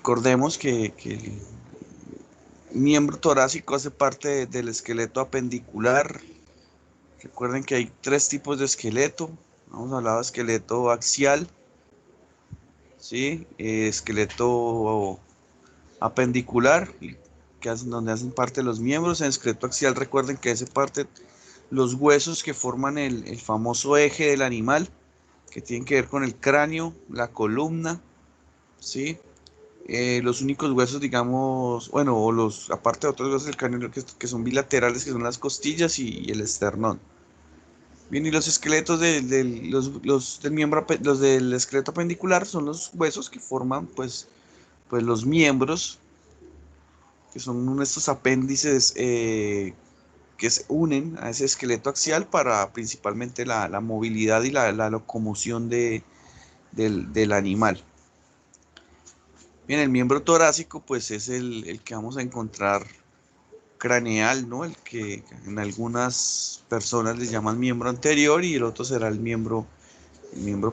Recordemos que el miembro torácico hace parte del esqueleto apendicular. Recuerden que hay tres tipos de esqueleto. Hemos hablado de esqueleto axial, ¿sí? Esqueleto apendicular, donde hacen parte los miembros. En el esqueleto axial, recuerden que hace parte los huesos que forman el famoso eje del animal, que tienen que ver con el cráneo, la columna, ¿sí? Los únicos huesos, digamos, bueno, o aparte de otros huesos del cráneo que son bilaterales, que son las costillas y el esternón. Bien, y los esqueletos del miembro, los del esqueleto apendicular son los huesos que forman, pues los miembros, que son estos apéndices que se unen a ese esqueleto axial para principalmente la movilidad y la locomoción del animal. Bien, el miembro torácico pues es el que vamos a encontrar craneal, ¿no? El que en algunas personas les llaman miembro anterior y el otro será el miembro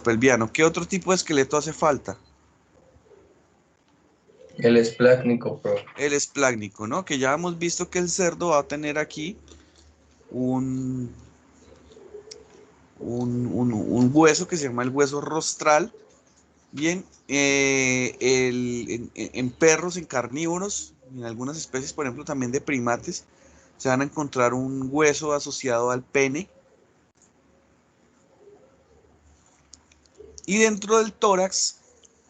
pelviano. ¿Qué otro tipo de esqueleto hace falta? El esplácnico, profe. El esplácnico, ¿no? Que ya hemos visto que el cerdo va a tener aquí un, un hueso que se llama el hueso rostral. Bien, en perros, en carnívoros, en algunas especies, por ejemplo, también de primates, se van a encontrar un hueso asociado al pene. Y dentro del tórax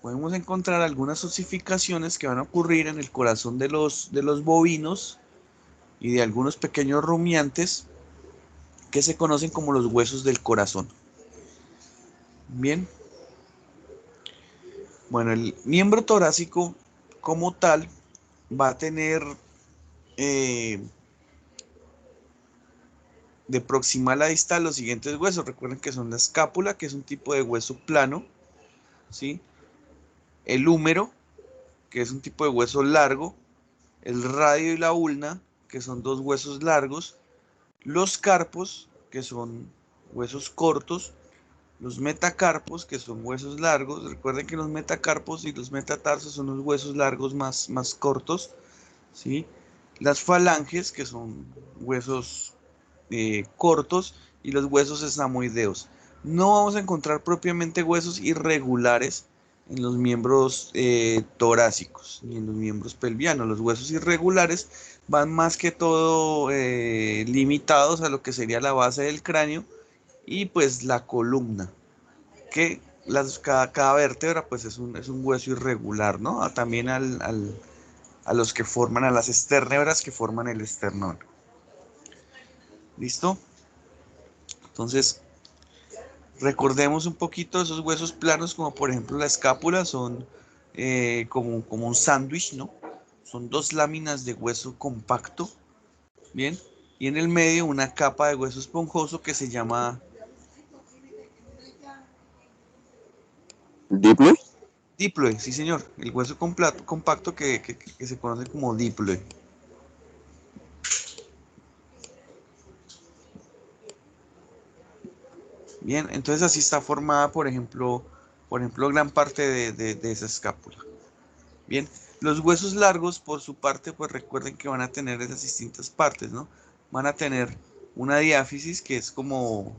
podemos encontrar algunas osificaciones que van a ocurrir en el corazón de los bovinos y de algunos pequeños rumiantes que se conocen como los huesos del corazón. Bien, bueno, el miembro torácico como tal va a tener eh, de proximal a distal los siguientes huesos. Recuerden que son la escápula, que es un tipo de hueso plano, ¿sí? El húmero, que es un tipo de hueso largo, el radio y la ulna, que son dos huesos largos, los carpos, que son huesos cortos, los metacarpos, que son huesos largos. Recuerden que los metacarpos y los metatarsos son los huesos largos más cortos, ¿sí? Las falanges, que son huesos cortos, y los huesos esnamoideos. No vamos a encontrar propiamente huesos irregulares en los miembros torácicos ni en los miembros pelvianos. Los huesos irregulares van más que todo limitados a lo que sería la base del cráneo y pues la columna, que cada vértebra pues es un hueso irregular, ¿no? También a los que forman, a las esternebras que forman el esternón. ¿Listo? Entonces, recordemos un poquito esos huesos planos, como por ejemplo la escápula, son como un sándwich, ¿no? Son dos láminas de hueso compacto, ¿bien? Y en el medio una capa de hueso esponjoso que se llama ¿Diplo? diploe, sí señor, el hueso compacto que se conoce como diploe. Bien, entonces así está formada, por ejemplo, gran parte de esa escápula. Bien, los huesos largos, por su parte, pues recuerden que van a tener esas distintas partes, ¿no? Van a tener una diáfisis que es como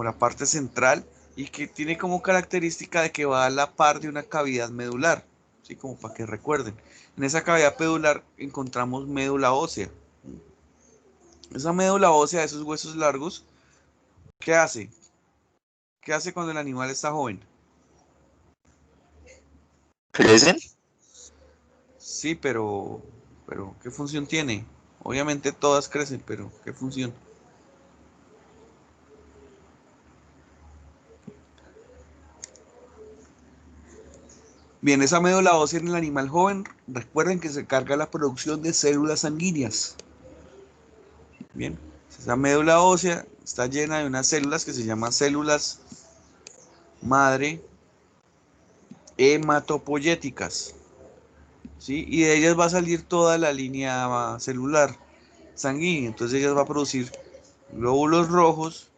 la parte central y que tiene como característica de que va a la par de una cavidad medular, ¿sí? Como para que recuerden. En esa cavidad medular encontramos médula ósea. Esa médula ósea de esos huesos largos, ¿qué hace? ¿Qué hace cuando el animal está joven? ¿Crecen? Sí, pero ¿qué función tiene? Obviamente todas crecen, pero ¿qué función? Bien, esa médula ósea en el animal joven, recuerden que se carga la producción de células sanguíneas. Bien, esa médula ósea está llena de unas células que se llaman células madre hematopoyéticas, ¿sí? Y de ellas va a salir toda la línea celular sanguínea. Entonces ellas va a producir glóbulos rojos,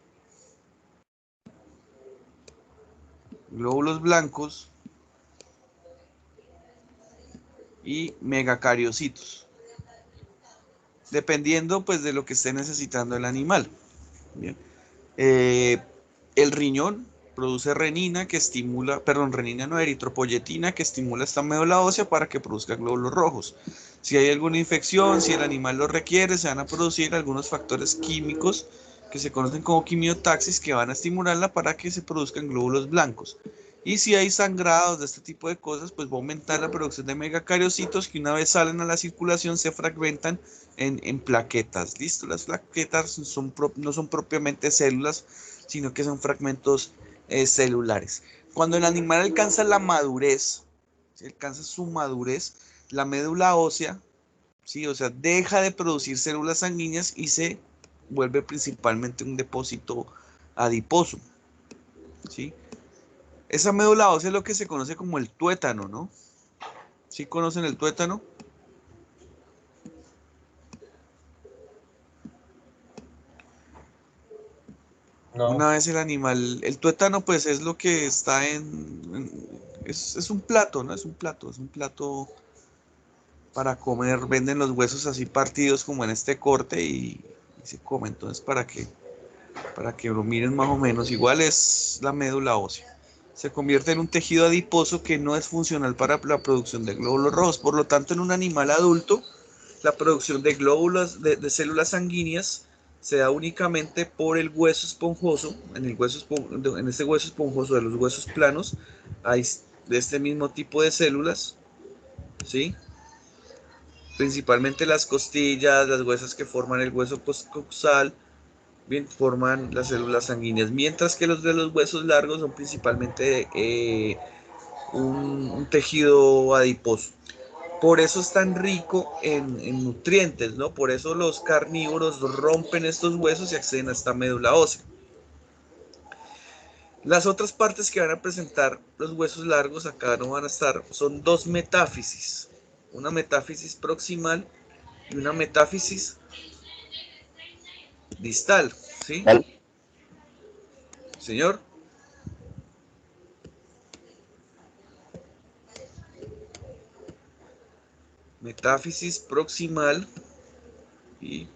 glóbulos blancos y megacariocitos, dependiendo pues de lo que esté necesitando el animal. Bien. El riñón produce renina que estimula, perdón, renina no, eritropoyetina que estimula esta médula ósea para que produzca glóbulos rojos. Si hay alguna infección, si el animal lo requiere, se van a producir algunos factores químicos que se conocen como quimiotaxis que van a estimularla para que se produzcan glóbulos blancos. Y si hay sangrados de este tipo de cosas, pues va a aumentar la producción de megacariocitos que una vez salen a la circulación se fragmentan en plaquetas. ¿Listo? Las plaquetas no son propiamente células, sino que son fragmentos celulares. Cuando el animal alcanza la madurez, si alcanza su madurez, la médula ósea, ¿sí? O sea, deja de producir células sanguíneas y se vuelve principalmente un depósito adiposo, ¿sí? Esa médula ósea es lo que se conoce como el tuétano, ¿no? ¿Sí conocen el tuétano? Una No. vez el animal, el tuétano pues es lo que está es un plato, ¿no? Es un plato para comer, venden los huesos así partidos como en este corte y se come, entonces para que lo miren más o menos, igual es la médula ósea. Se convierte en un tejido adiposo que no es funcional para la producción de glóbulos rojos, por lo tanto en un animal adulto la producción de glóbulos, de células sanguíneas se da únicamente por el hueso esponjoso, en este hueso esponjoso de los huesos planos hay de este mismo tipo de células, ¿sí? Principalmente las costillas, las huesas que forman el hueso postcoxal, bien, forman las células sanguíneas, mientras que los de los huesos largos son principalmente un tejido adiposo. Por eso es tan rico en nutrientes, ¿no? Por eso los carnívoros rompen estos huesos y acceden a esta médula ósea. Las otras partes que van a presentar los huesos largos, acá no van a estar, son dos metáfisis. Una metáfisis proximal y una metáfisis distal, ¿sí? Señor. Metáfisis proximal y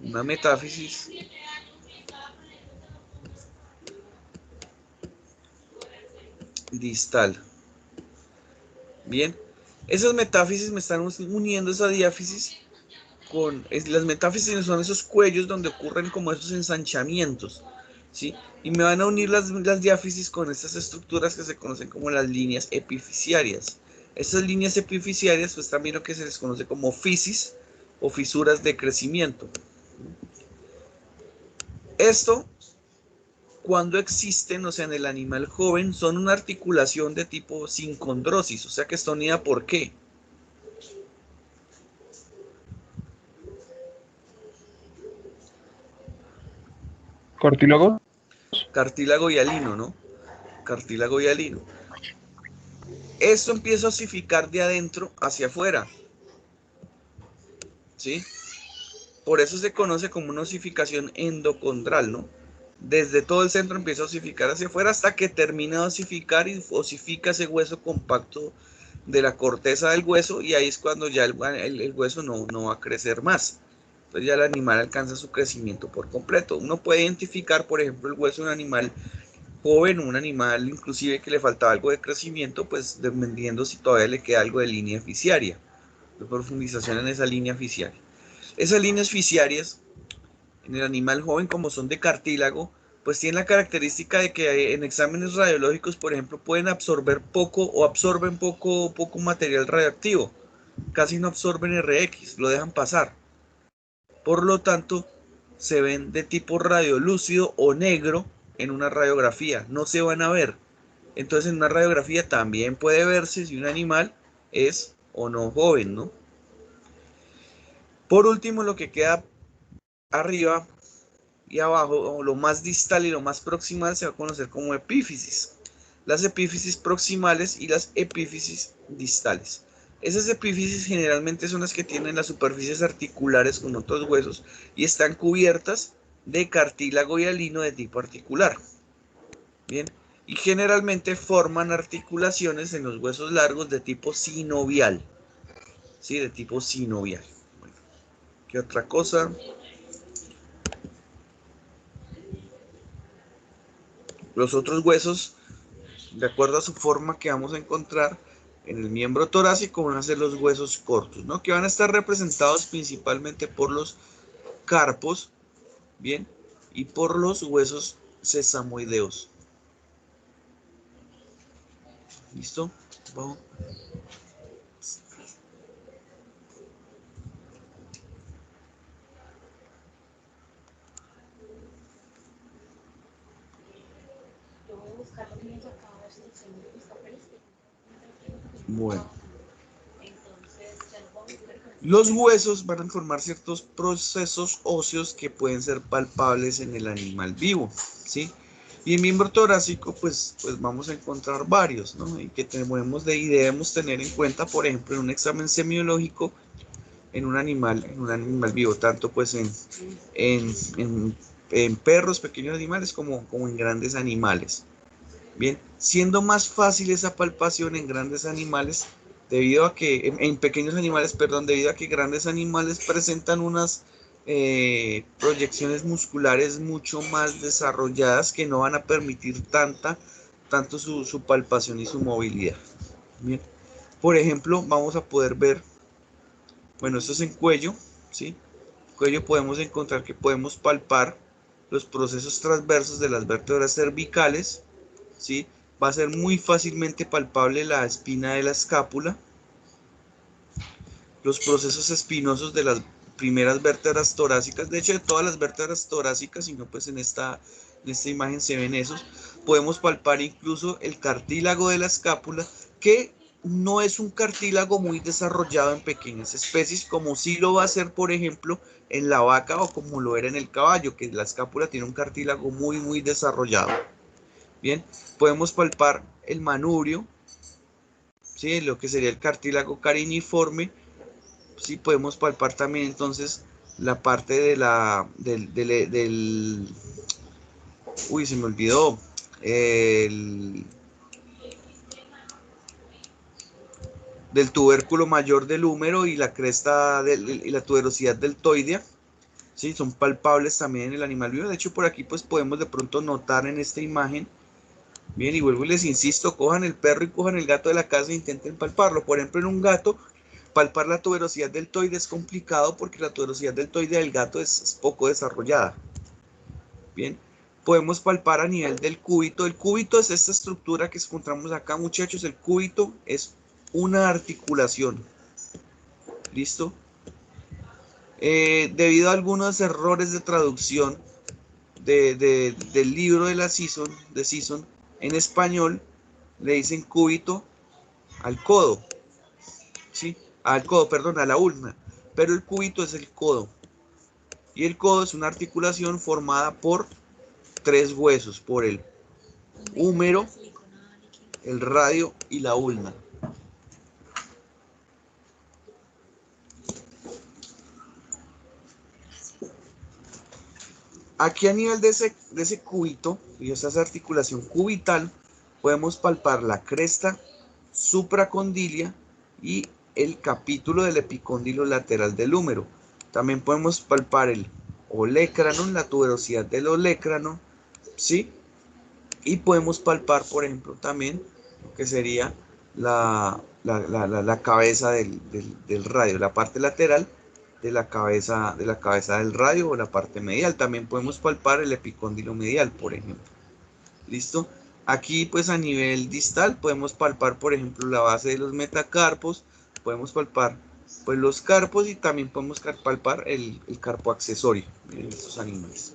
una metáfisis distal. Bien, esas metáfisis me están uniendo esa diáfisis las metáfisis son esos cuellos donde ocurren como esos ensanchamientos, ¿sí? Y me van a unir las diáfisis con estas estructuras que se conocen como las líneas epifisiarias. Estas líneas epifisiarias, pues también lo que se les conoce como fisis o fisuras de crecimiento. Esto, cuando existen, o sea, en el animal joven, son una articulación de tipo sincondrosis, o sea que está unida ¿por qué? ¿Cartílago? Cartílago hialino, ¿no? Cartílago hialino. Esto empieza a osificar de adentro hacia afuera, ¿sí? Por eso se conoce como una osificación endocondral, ¿no? Desde todo el centro empieza a osificar hacia afuera hasta que termina de osificar y osifica ese hueso compacto de la corteza del hueso y ahí es cuando ya el hueso no va a crecer más. Entonces ya el animal alcanza su crecimiento por completo. Uno puede identificar, por ejemplo, el hueso de un animal joven, un animal inclusive que le faltaba algo de crecimiento, pues dependiendo si todavía le queda algo de línea fisiaria, de profundización en esa línea fisiaria. Esas líneas fisiarias en el animal joven, como son de cartílago, pues tienen la característica de que en exámenes radiológicos, por ejemplo, pueden absorber poco o absorben poco material radioactivo. Casi no absorben RX, lo dejan pasar. Por lo tanto, se ven de tipo radiolúcido o negro en una radiografía. No se van a ver. Entonces, en una radiografía también puede verse si un animal es o no joven, ¿no? Por último, lo que queda arriba y abajo, o lo más distal y lo más proximal, se va a conocer como epífisis. Las epífisis proximales y las epífisis distales. Esas epífisis generalmente son las que tienen las superficies articulares con otros huesos y están cubiertas de cartílago hialino de tipo articular. Bien, y generalmente forman articulaciones en los huesos largos de tipo sinovial. ¿Sí? De tipo sinovial. Bueno, ¿qué otra cosa? Los otros huesos, de acuerdo a su forma que vamos a encontrar en el miembro torácico, van a ser los huesos cortos, ¿no? Que van a estar representados principalmente por los carpos, ¿bien? Y por los huesos sesamoideos. ¿Listo? Vamos. Bueno. Los huesos van a formar ciertos procesos óseos que pueden ser palpables en el animal vivo, ¿sí? Y en miembro torácico, pues vamos a encontrar varios, ¿no? Y que debemos tener en cuenta, por ejemplo, en un examen semiológico, en un animal vivo, tanto pues en perros, pequeños animales, como en grandes animales. Bien, siendo más fácil esa palpación en grandes animales, debido a que, en pequeños animales, perdón, debido a que grandes animales presentan unas proyecciones musculares mucho más desarrolladas que no van a permitir tanto su palpación y su movilidad. Bien, por ejemplo, vamos a poder ver, bueno, esto es en cuello, ¿sí? En cuello podemos encontrar que podemos palpar los procesos transversos de las vértebras cervicales, ¿sí? Va a ser muy fácilmente palpable la espina de la escápula, los procesos espinosos de las primeras vértebras torácicas, de hecho de todas las vértebras torácicas, sino pues en esta imagen se ven esos. Podemos palpar incluso el cartílago de la escápula, que no es un cartílago muy desarrollado en pequeñas especies, como sí lo va a ser, por ejemplo, en la vaca o como lo era en el caballo, que la escápula tiene un cartílago muy desarrollado. Bien, podemos palpar el manubrio, ¿sí? Lo que sería el cartílago cariniforme. Sí, podemos palpar también entonces la parte de uy, se me olvidó, del tubérculo mayor del húmero y la cresta y la tuberosidad deltoidea. Sí, son palpables también en el animal vivo. De hecho, por aquí pues podemos de pronto notar en esta imagen. Bien, y vuelvo y les insisto, cojan el perro y cojan el gato de la casa e intenten palparlo. Por ejemplo, en un gato, palpar la tuberosidad deltoide es complicado porque la tuberosidad deltoide del gato es poco desarrollada. Bien, podemos palpar a nivel del cúbito. El cúbito es esta estructura que encontramos acá, muchachos. El cúbito es una articulación. ¿Listo? Debido a algunos errores de traducción del libro de Sisson, en español le dicen cúbito al codo, ¿sí? Al codo, perdón, a la ulna, pero el cúbito es el codo. Y el codo es una articulación formada por tres huesos, por el húmero, el radio y la ulna. Aquí a nivel de ese cúbito y esa articulación cubital, podemos palpar la cresta supracondilia y el capítulo del epicóndilo lateral del húmero. También podemos palpar el olecrano, la tuberosidad del olecrano, ¿sí? Y podemos palpar, por ejemplo, también lo que sería la cabeza del radio, la parte lateral de la cabeza del radio o la parte medial. También podemos palpar el epicóndilo medial, por ejemplo. ¿Listo? Aquí pues a nivel distal podemos palpar, por ejemplo, la base de los metacarpos, podemos palpar pues los carpos y también podemos palpar el carpo accesorio en estos animales.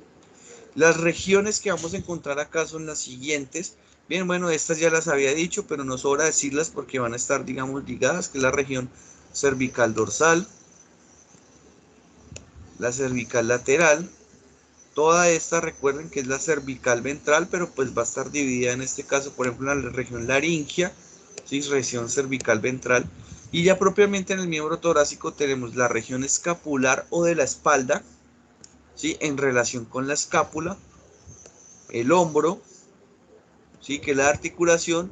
Las regiones que vamos a encontrar acá son las siguientes. Bien, bueno, estas ya las había dicho, pero no sobra decirlas porque van a estar, digamos, ligadas, que es la región cervical dorsal, la cervical lateral. Toda esta, recuerden que es la cervical ventral, pero pues va a estar dividida en este caso, por ejemplo, en la región laringia, ¿sí? Región cervical ventral. Y ya propiamente en el miembro torácico tenemos la región escapular o de la espalda, ¿sí? En relación con la escápula, el hombro, ¿sí? Que es la articulación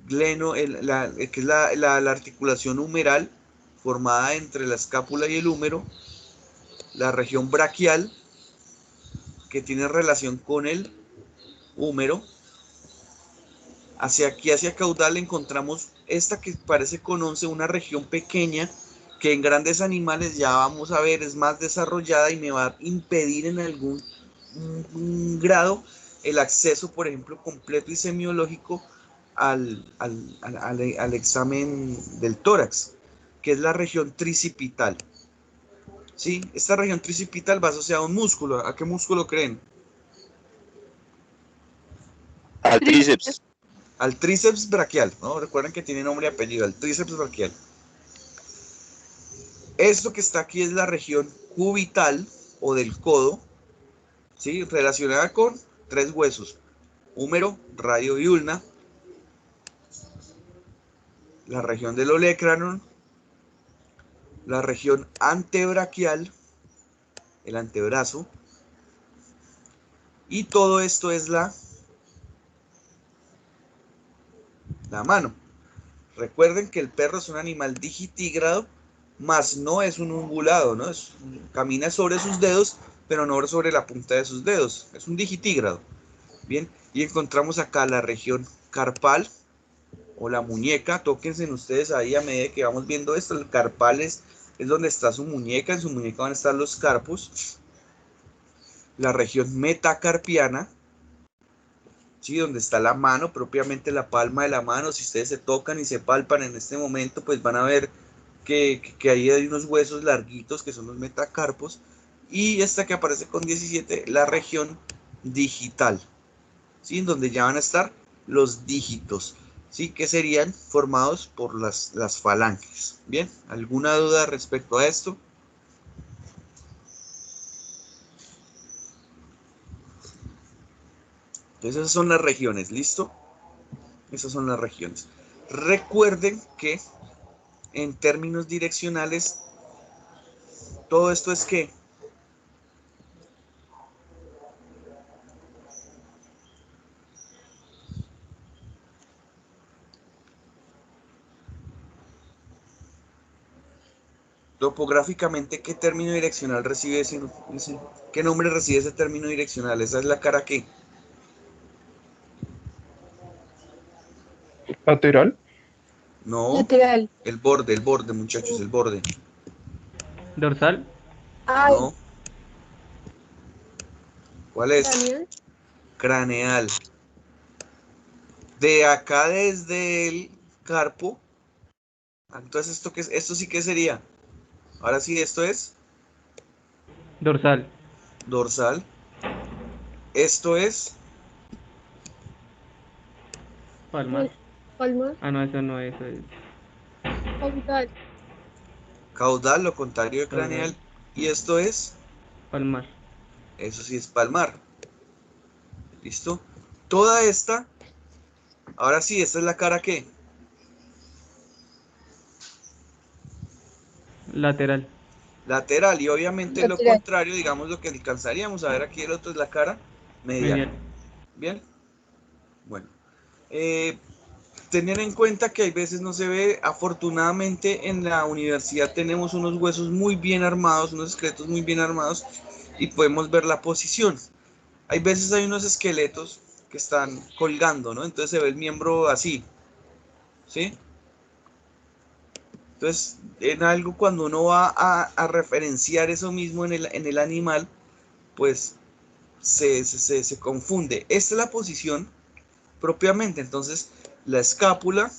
que es la articulación humeral formada entre la escápula y el húmero, la región braquial, que tiene relación con el húmero. Hacia aquí, hacia caudal, encontramos esta que parece con 11, una región pequeña que en grandes animales ya vamos a ver es más desarrollada y me va a impedir en algún grado el acceso, por ejemplo, completo y semiológico al examen del tórax, que es la región tricipital. ¿Sí? Esta región tricipital va asociada a un músculo. ¿A qué músculo creen? Al tríceps. Al tríceps braquial, ¿no? Recuerden que tiene nombre y apellido, al tríceps braquial. Esto que está aquí es la región cubital o del codo, ¿sí? Relacionada con 3 huesos: húmero, radio y ulna, la región del olecranon, la región antebraquial, el antebrazo, y todo esto es la mano. Recuerden que el perro es un animal digitígrado, más no es un ungulado, ¿no? Camina sobre sus dedos, pero no sobre la punta de sus dedos. Es un digitígrado. Bien, y encontramos acá la región carpal o la muñeca. Tóquense ustedes ahí a medida que vamos viendo esto. El carpal es donde está su muñeca. En su muñeca van a estar los carpos. La región metacarpiana, ¿sí? Donde está la mano, propiamente la palma de la mano. Si ustedes se tocan y se palpan en este momento, pues van a ver que ahí hay unos huesos larguitos que son los metacarpos. Y esta que aparece con 17, la región digital, ¿sí? En donde ya van a estar los dígitos, ¿sí? Que serían formados por las falanges. Bien, ¿alguna duda respecto a esto? Entonces esas son las regiones, ¿listo? Esas son las regiones. Recuerden que en términos direccionales, todo esto es que topográficamente, ¿qué término direccional recibe qué nombre recibe ese término direccional? Esa es la cara que Lateral. no, Lateral. el borde, muchachos, el borde. Dorsal. Ay, No, ¿cuál es? Daniel. Craneal. De acá desde el carpo. Entonces, esto sí que sería. Ahora sí, esto es Dorsal. dorsal. Esto es Palmar. Palmar. Ah, no, eso no, eso es Caudal. caudal, lo contrario de caudal. craneal. Y esto es, Palmar. eso sí es palmar. ¿Listo? Toda esta, ahora sí, esta es la cara que Lateral. lateral, y obviamente lo Lateral. contrario, digamos lo que alcanzaríamos a ver aquí, el otro es la cara medial. Medial. Bien, bueno. Tener en cuenta que hay veces no se ve. Afortunadamente en la universidad tenemos unos huesos muy bien armados, unos esqueletos muy bien armados, y podemos ver la posición. Hay veces hay unos esqueletos que están colgando, ¿no? Entonces se ve el miembro así, ¿sí? Entonces, en algo, cuando uno va a referenciar eso mismo en el animal, pues se confunde. Esta es la posición propiamente. Entonces, la escápula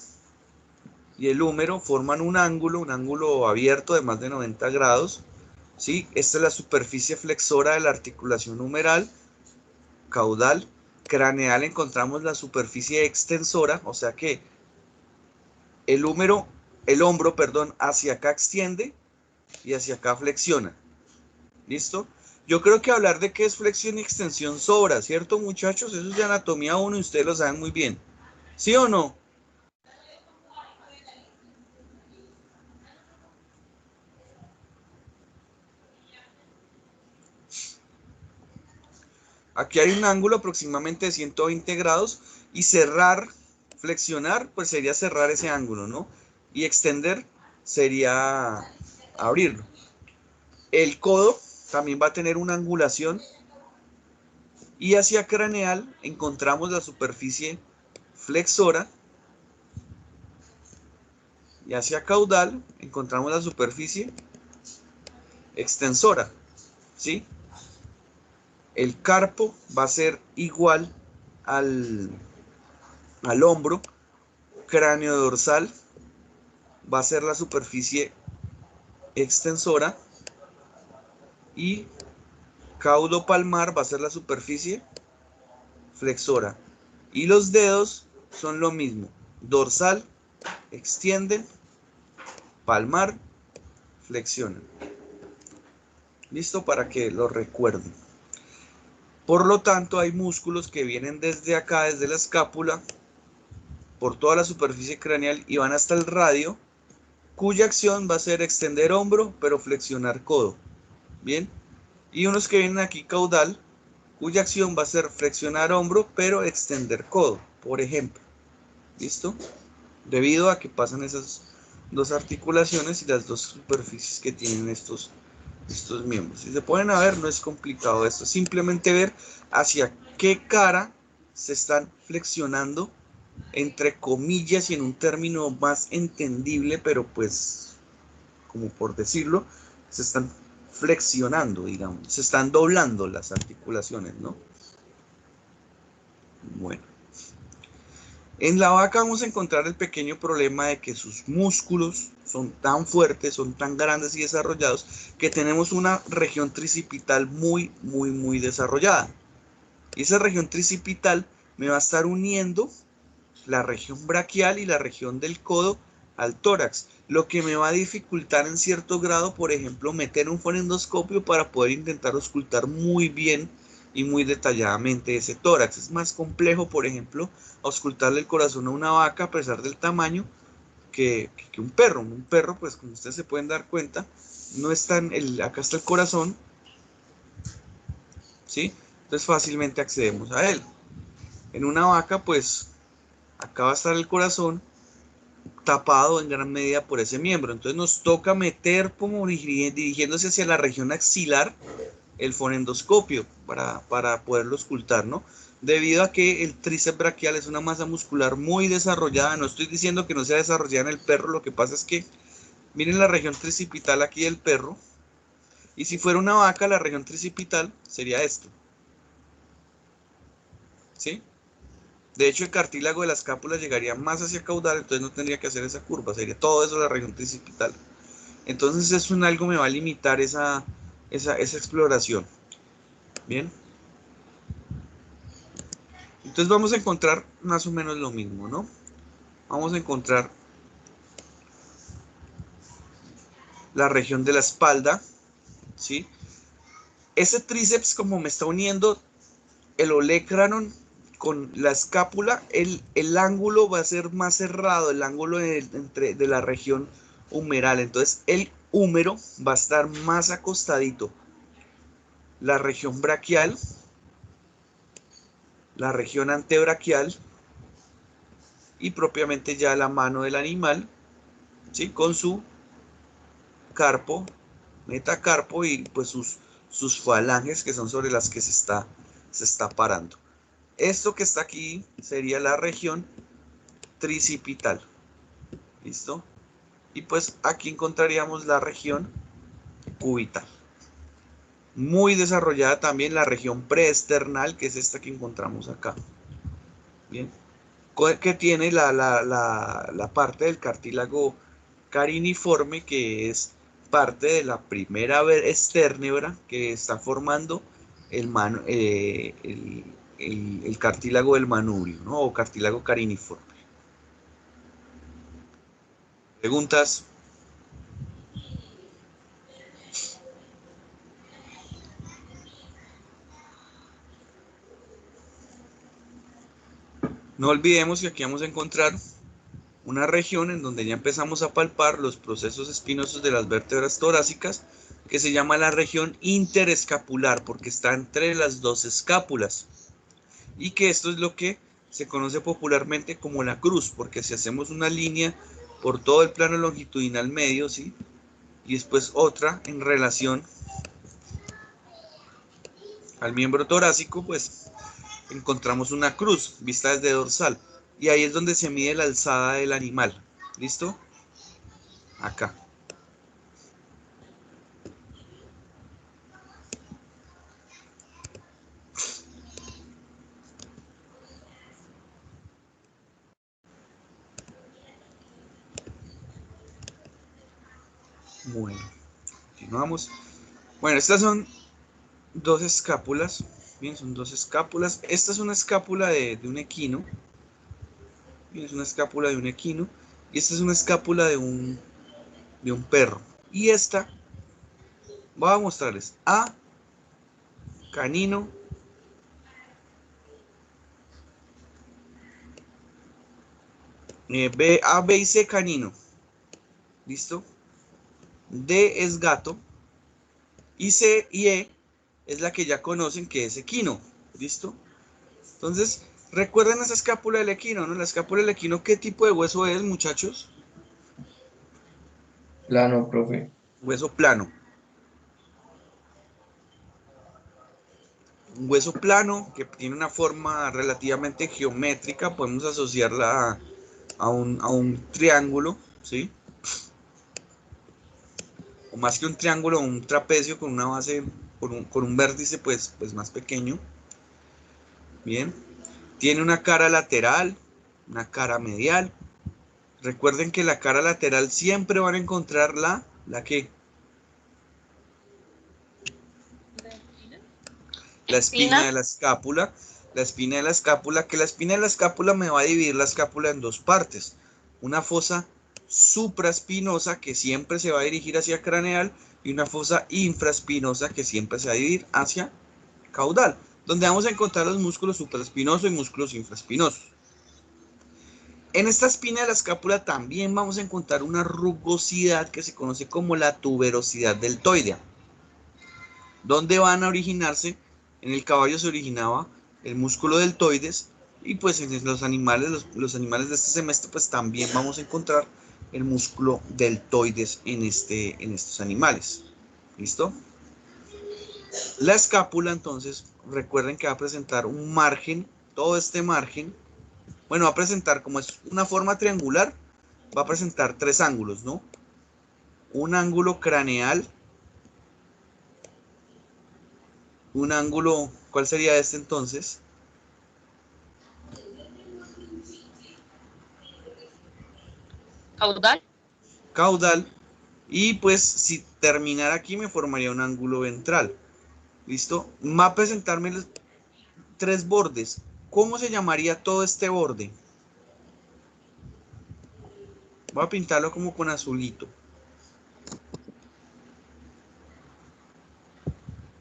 y el húmero forman un ángulo abierto de más de 90 grados, ¿sí? Esta es la superficie flexora de la articulación humeral, caudal. Craneal, encontramos la superficie extensora, o sea que el húmero, el hombro, perdón, hacia acá extiende y hacia acá flexiona. ¿Listo? Yo creo que hablar de qué es flexión y extensión sobra, ¿cierto, muchachos? Eso es de anatomía 1 y ustedes lo saben muy bien. ¿Sí o no? Aquí hay un ángulo aproximadamente de 120 grados Y cerrar, flexionar, pues sería cerrar ese ángulo, ¿no? Y extender sería abrirlo. El codo también va a tener una angulación. Y hacia craneal encontramos la superficie flexora. Y hacia caudal encontramos la superficie extensora, ¿sí? El carpo va a ser igual al hombro. Cráneo dorsal va a ser la superficie extensora. Y caudo palmar va a ser la superficie flexora. Y los dedos son lo mismo. Dorsal, extienden. Palmar, flexionan. Listo, para que lo recuerden. Por lo tanto, hay músculos que vienen desde acá, desde la escápula, por toda la superficie craneal y van hasta el radio, cuya acción va a ser extender hombro, pero flexionar codo. Bien. Y unos que vienen aquí caudal, cuya acción va a ser flexionar hombro, pero extender codo, por ejemplo. ¿Listo? Debido a que pasan esas dos articulaciones y las dos superficies que tienen estos miembros. Si se pueden ver, no es complicado esto, simplemente ver hacia qué cara se están flexionando, entre comillas y en un término más entendible, pero pues, como por decirlo, se están flexionando, digamos, se están doblando las articulaciones, ¿no? Bueno. En la vaca vamos a encontrar el pequeño problema de que sus músculos son tan fuertes, son tan grandes y desarrollados, que tenemos una región tricipital muy desarrollada. Y esa región tricipital me va a estar uniendo la región braquial y la región del codo al tórax, lo que me va a dificultar en cierto grado, por ejemplo, meter un fonendoscopio para poder intentar auscultar muy bien y muy detalladamente ese tórax. Es más complejo, por ejemplo, auscultarle el corazón a una vaca a pesar del tamaño que un perro. Un perro, pues como ustedes se pueden dar cuenta, no está acá está el corazón, ¿sí? Entonces fácilmente accedemos a él. En una vaca, pues acá va a estar el corazón tapado en gran medida por ese miembro. Entonces nos toca meter como dirigiéndose hacia la región axilar el fonendoscopio para poderlo auscultar, ¿no? Debido a que el tríceps braquial es una masa muscular muy desarrollada. No estoy diciendo que no sea desarrollada en el perro, lo que pasa es que miren la región tricipital aquí del perro, y si fuera una vaca, la región tricipital sería esto, ¿sí? De hecho, el cartílago de la escápula llegaría más hacia caudal, entonces no tendría que hacer esa curva, sería todo eso la región tricipital. Entonces eso en algo me va a limitar esa exploración. Bien. Entonces vamos a encontrar más o menos lo mismo, ¿no? Vamos a encontrar la región de la espalda, ¿sí? Ese tríceps, como me está uniendo el olecranon con la escápula, el ángulo va a ser más cerrado, el ángulo de la región humeral. Entonces el húmero va a estar más acostadito. La región braquial, la región antebraquial y propiamente ya la mano del animal, ¿sí? Con su carpo, metacarpo y pues sus falanges, que son sobre las que se está parando. Esto que está aquí sería la región tricipital. ¿Listo? Y pues aquí encontraríamos la región cubital. Muy desarrollada también la región preesternal, que es esta que encontramos acá. Bien. Que tiene la parte del cartílago cariniforme, que es parte de la primera esternebra que está formando el cartílago del manubrio, ¿no? O cartílago cariniforme. ¿Preguntas? No olvidemos que aquí vamos a encontrar una región en donde ya empezamos a palpar los procesos espinosos de las vértebras torácicas, que se llama la región interescapular, porque está entre las dos escápulas, y que esto es lo que se conoce popularmente como la cruz, porque si hacemos una línea por todo el plano longitudinal medio, ¿sí? Y después otra en relación al miembro torácico, pues encontramos una cruz vista desde dorsal. Y ahí es donde se mide la alzada del animal. ¿Listo? Acá. Bueno, continuamos. Bueno, estas son dos escápulas. Bien, son dos escápulas. Esta es una escápula de un equino. Bien, es una escápula de un equino. Y esta es una escápula de un perro. Y esta, voy a mostrarles. A, canino. B, A, B y C, canino. ¿Listo? D es gato. Y C y E es la que ya conocen, que es equino. ¿Listo? Entonces, recuerden esa escápula del equino, ¿no? La escápula del equino, ¿qué tipo de hueso es, muchachos? Plano, profe. Hueso plano. Un hueso plano que tiene una forma relativamente geométrica, podemos asociarla a un triángulo, ¿sí? O más que un triángulo, un trapecio con una base, con un vértice pues más pequeño. Bien. Tiene una cara lateral, una cara medial. Recuerden que la cara lateral siempre van a encontrar ¿la qué? La espina de la escápula. La espina de la escápula, que la espina de la escápula me va a dividir la escápula en dos partes. Una fosa supraespinosa que siempre se va a dirigir hacia craneal y una fosa infraespinosa que siempre se va a dirigir hacia caudal, donde vamos a encontrar los músculos supraespinosos y músculos infraespinosos. En esta espina de la escápula también vamos a encontrar una rugosidad que se conoce como la tuberosidad deltoidea, donde van a originarse, en el caballo se originaba el músculo deltoides, y pues en los animales, los animales de este semestre, pues también vamos a encontrar el músculo deltoides en estos animales. ¿Listo? La escápula, entonces, recuerden que va a presentar un margen, todo este margen, bueno, va a presentar, como es una forma triangular, va a presentar tres ángulos, ¿no? Un ángulo craneal, un ángulo, ¿cuál sería este entonces? Caudal. Caudal, y pues si terminara aquí me formaría un ángulo ventral. ¿Listo? Va a presentarme tres bordes. ¿Cómo se llamaría todo este borde? Voy a pintarlo como con azulito.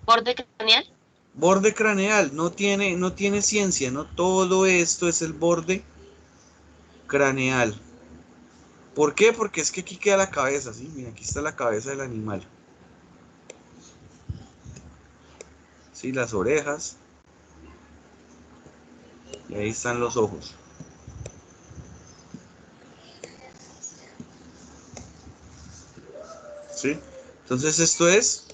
Borde craneal. Borde craneal, no tiene ciencia, ¿no? Todo esto es el borde craneal. ¿Por qué? Porque es que aquí queda la cabeza, ¿sí? Mira, aquí está la cabeza del animal. Sí, las orejas. Y ahí están los ojos. ¿Sí? Entonces esto es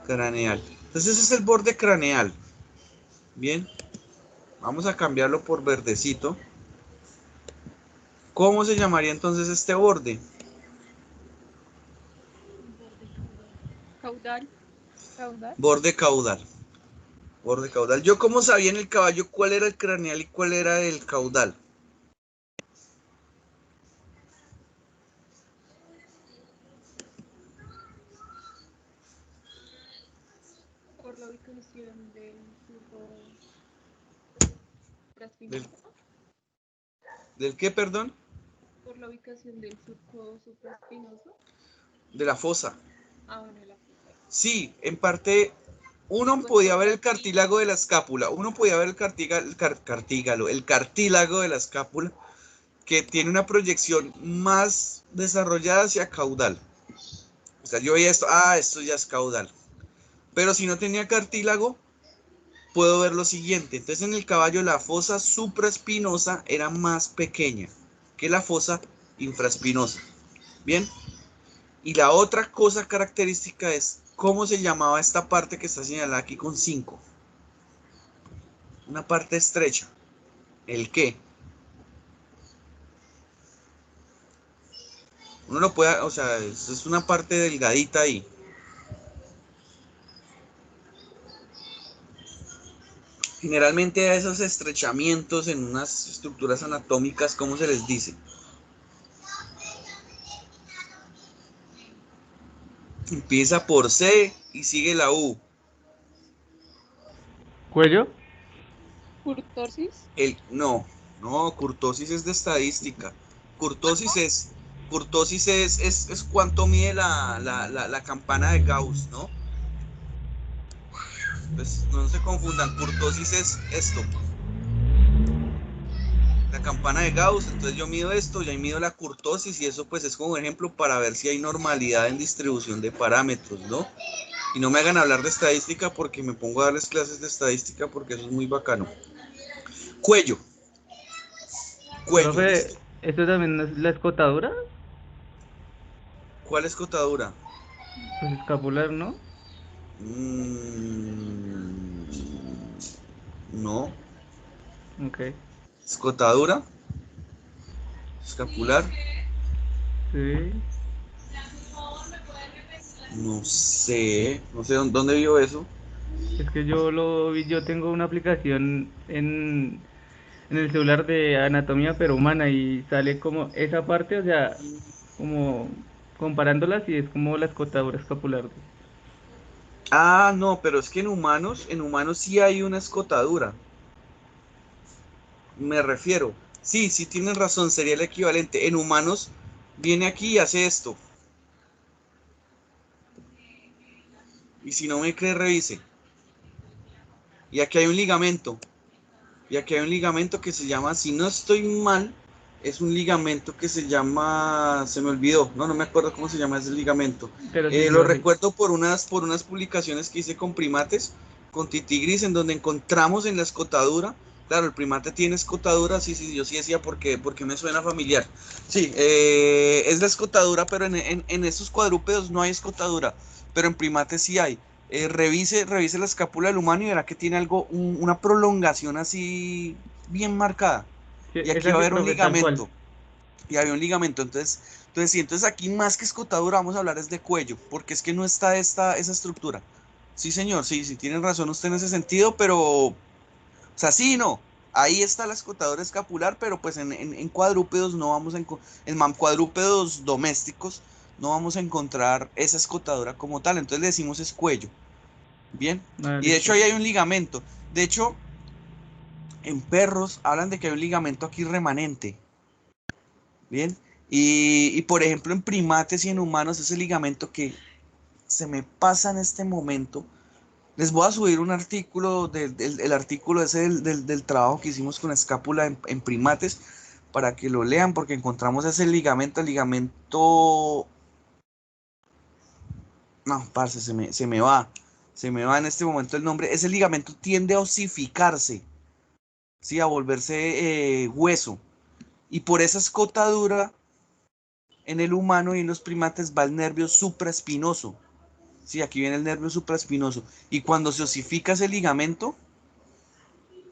craneal. Entonces ese es el borde craneal. Bien. Vamos a cambiarlo por verdecito. ¿Cómo se llamaría entonces este borde? Caudal. Caudal. Borde caudal. Borde caudal. Yo cómo sabía en el caballo cuál era el craneal y cuál era el caudal. Por la ubicación del surco ¿Del, supraespinoso. del qué, perdón? Por la ubicación del surco supraespinoso. De la fosa. Ah, bueno, la fosa. Sí, en parte uno Pues podía por ver la el cartílago de la escápula, uno podía ver el cartílago de la escápula, que tiene una proyección más desarrollada hacia caudal. O sea, yo veía esto, esto ya es caudal. Pero si no tenía cartílago, puedo ver lo siguiente. Entonces en el caballo la fosa supraespinosa era más pequeña que la fosa infraespinosa. Bien. Y la otra cosa característica es cómo se llamaba esta parte que está señalada aquí con 5. Una parte estrecha. ¿El qué? Uno lo puede, o sea, es una parte delgadita ahí. Generalmente a esos estrechamientos en unas estructuras anatómicas, ¿cómo se les dice? Empieza por C y sigue la U. ¿Cuello? Curtosis. No, curtosis es de estadística. Curtosis es cuánto mide la campana de Gauss, ¿no? Pues no se confundan, curtosis es esto. La campana de Gauss, entonces yo mido esto, yo mido la curtosis y eso pues es como ejemplo para ver si hay normalidad en distribución de parámetros, ¿no? Y no me hagan hablar de estadística porque me pongo a darles clases de estadística porque eso es muy bacano. Cuello. Profe, ¿Listo? ¿esto también es la escotadura? ¿Cuál escotadura? Pues escapular, ¿no? No. Ok. Escotadura. Escapular. Sí. No sé dónde vio eso. Es que yo lo vi, yo tengo una aplicación en el celular de anatomía pero humana y sale como esa parte, o sea, como comparándolas y es como la escotadura escapular. Ah, no, pero es que en humanos sí hay una escotadura. Me refiero. Sí, sí tienen razón, sería el equivalente. En humanos viene aquí y hace esto. Y si no me cree, revise. Y aquí hay un ligamento. Y aquí hay un ligamento que se llama, si no estoy mal, es un ligamento que se llama, se me olvidó, no me acuerdo cómo se llama ese ligamento. Pero sí, sí Lo lo sé. recuerdo por unas publicaciones que hice con primates, con titigris, en donde encontramos en la escotadura, claro, el primate tiene escotadura, sí, sí, yo sí decía porque me suena familiar. Sí, es la escotadura, pero en estos cuadrúpedos no hay escotadura, pero en primates sí hay. Revise la escápula del humano y verá que tiene algo, una prolongación así bien marcada. Sí, Y aquí esa va a sí, haber un profe, tal cual. ligamento. Y había un ligamento. Entonces aquí más que escotadura vamos a hablar es de cuello, porque es que no está esa estructura. Sí, señor, sí, sí, tienen razón usted en ese sentido, pero, o sea, sí, no. Ahí está la escotadura escapular, pero pues en cuadrúpedos no vamos a en cuadrúpedos domésticos no vamos a encontrar esa escotadura como tal. Entonces le decimos es cuello. Bien. Ah, Y de hecho listo. ahí hay un ligamento. De hecho, en perros hablan de que hay un ligamento aquí remanente. Bien. Por ejemplo, en primates y en humanos, ese ligamento que se me pasa en este momento. Les voy a subir un artículo, el artículo ese del trabajo que hicimos con escápula en primates para que lo lean, porque encontramos ese ligamento, no, parce, se me va en este momento el nombre. Ese ligamento tiende a osificarse, ¿sí? A volverse hueso. Y por esa escotadura en el humano y en los primates va el nervio supraespinoso. Sí, aquí viene el nervio supraespinoso. Y cuando se osifica ese ligamento,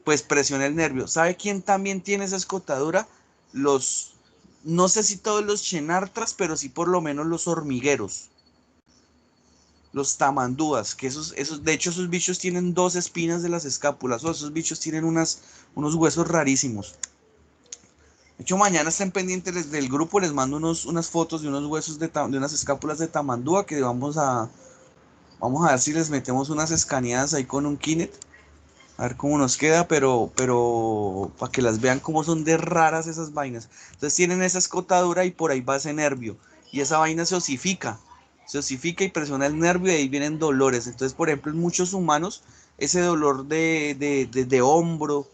pues presiona el nervio. ¿Sabe quién también tiene esa escotadura? Los, no sé si todos los chenartras, pero sí por lo menos los hormigueros. Los tamandúas, que de hecho esos bichos tienen dos espinas de las escápulas, o esos bichos tienen unos huesos rarísimos. De hecho, mañana estén pendientes del grupo, les mando unas fotos de unos huesos de unas escápulas de tamandúa que vamos a ver si les metemos unas escaneadas ahí con un Kinet, a ver cómo nos queda, pero para que las vean cómo son de raras esas vainas. Entonces tienen esa escotadura y por ahí va ese nervio, y esa vaina se osifica y presiona el nervio y ahí vienen dolores. Entonces, por ejemplo, en muchos humanos, ese dolor de hombro,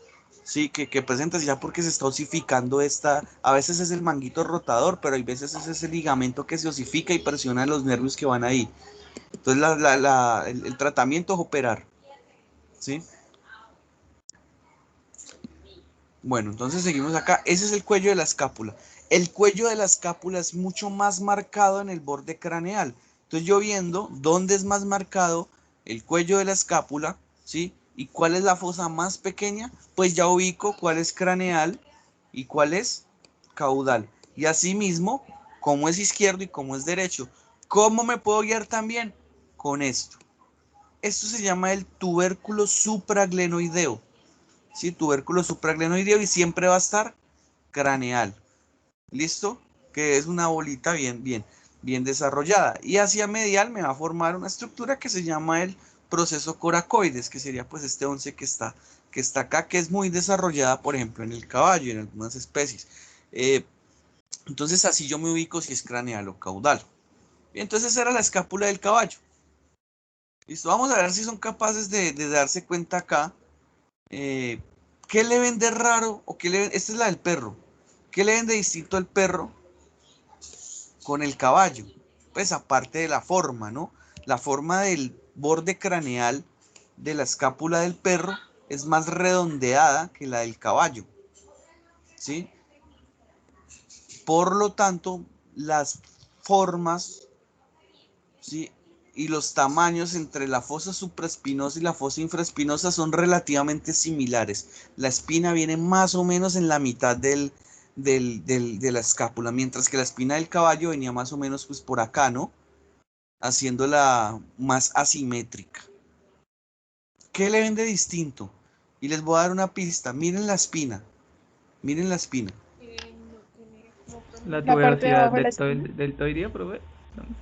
sí, que presenta ya porque se está osificando a veces es el manguito rotador, pero hay veces es ese ligamento que se osifica y presiona los nervios que van ahí. Entonces, el tratamiento es operar, ¿sí? Bueno, entonces seguimos acá. Ese es el cuello de la escápula. El cuello de la escápula es mucho más marcado en el borde craneal. Entonces yo viendo dónde es más marcado el cuello de la escápula, ¿sí? Y cuál es la fosa más pequeña, pues ya ubico cuál es craneal y cuál es caudal. Y asimismo, cómo es izquierdo y cómo es derecho. ¿Cómo me puedo guiar también? Con esto. Esto se llama el tubérculo supraglenoideo. ¿Sí? Tubérculo supraglenoideo y siempre va a estar craneal. ¿Listo? Que es una bolita bien desarrollada. Y hacia medial me va a formar una estructura que se llama el proceso coracoides, que sería pues este 11 que está acá, que es muy desarrollada, por ejemplo, en el caballo y en algunas especies. Entonces así yo me ubico si es craneal o caudal. Bien, entonces esa era la escápula del caballo. Listo, vamos a ver si son capaces de darse cuenta acá. ¿Qué le ven de raro? O qué le ven? Esta es la del perro. ¿Qué le ven de distinto al perro con el caballo? Pues aparte de la forma, ¿no? La forma del borde craneal de la escápula del perro es más redondeada que la del caballo, ¿sí? Por lo tanto, las formas, ¿sí? Y los tamaños entre la fosa supraespinosa y la fosa infraespinosa son relativamente similares. La espina viene más o menos en la mitad de la escápula, mientras que la espina del caballo venía más o menos pues por acá, ¿no? Haciéndola más asimétrica. ¿Qué le ven de distinto? Y les voy a dar una pista. Miren la espina. Miren la espina. No tiene como La prominencia. La parte de tuberosidad abajo de la espina. deltoidea, profe.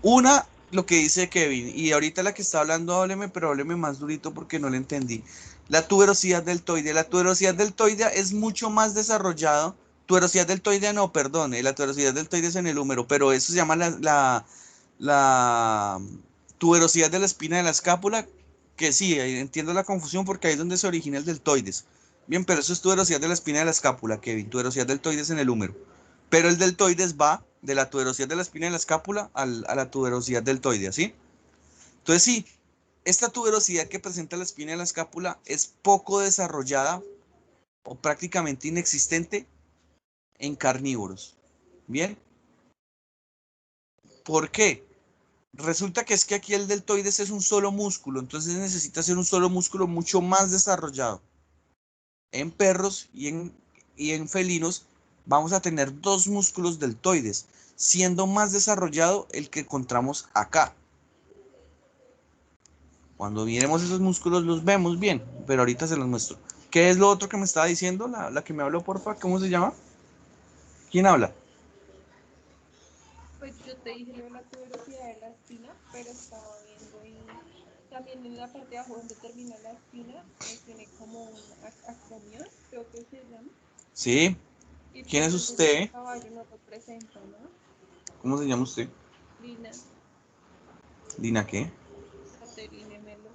Una, lo que dice Kevin, y ahorita la que está hablando, pero hábleme más durito porque no le entendí. La tuberosidad deltoidea. La tuberosidad deltoidea es mucho más desarrollado. Tuberosidad deltoidea no, perdón, la tuberosidad deltoidea es en el húmero, pero eso se llama la tuberosidad de la espina de la escápula, que sí, entiendo la confusión porque ahí es donde se origina el deltoides. Bien, pero eso es tuberosidad de la espina de la escápula, Kevin, tuberosidad deltoides en el húmero. Pero el deltoides va de la tuberosidad de la espina de la escápula a la tuberosidad deltoidea, ¿sí? Entonces sí, esta tuberosidad que presenta la espina de la escápula es poco desarrollada o prácticamente inexistente en carnívoros. ¿Bien? ¿Por qué? Resulta que es que aquí el deltoides es un solo músculo, entonces necesita ser un solo músculo mucho más desarrollado. En perros y en felinos vamos a tener dos músculos deltoides, siendo más desarrollado el que encontramos acá. Cuando miremos esos músculos los vemos bien, pero ahorita se los muestro. ¿Qué es lo otro que me estaba diciendo? La que me habló, porfa, ¿cómo se llama? ¿Quién habla? Pues yo te dije lo de la tuberosidad de la espina, pero estaba viendo y también en la parte de abajo donde termina la espina tiene como un acromión, creo que se llama. Sí. Y ¿Quién pues es ese en el usted? caballo no lo presenta, ¿no? ¿Cómo se llama usted? Lina, ¿Lina qué? Caterine Melo.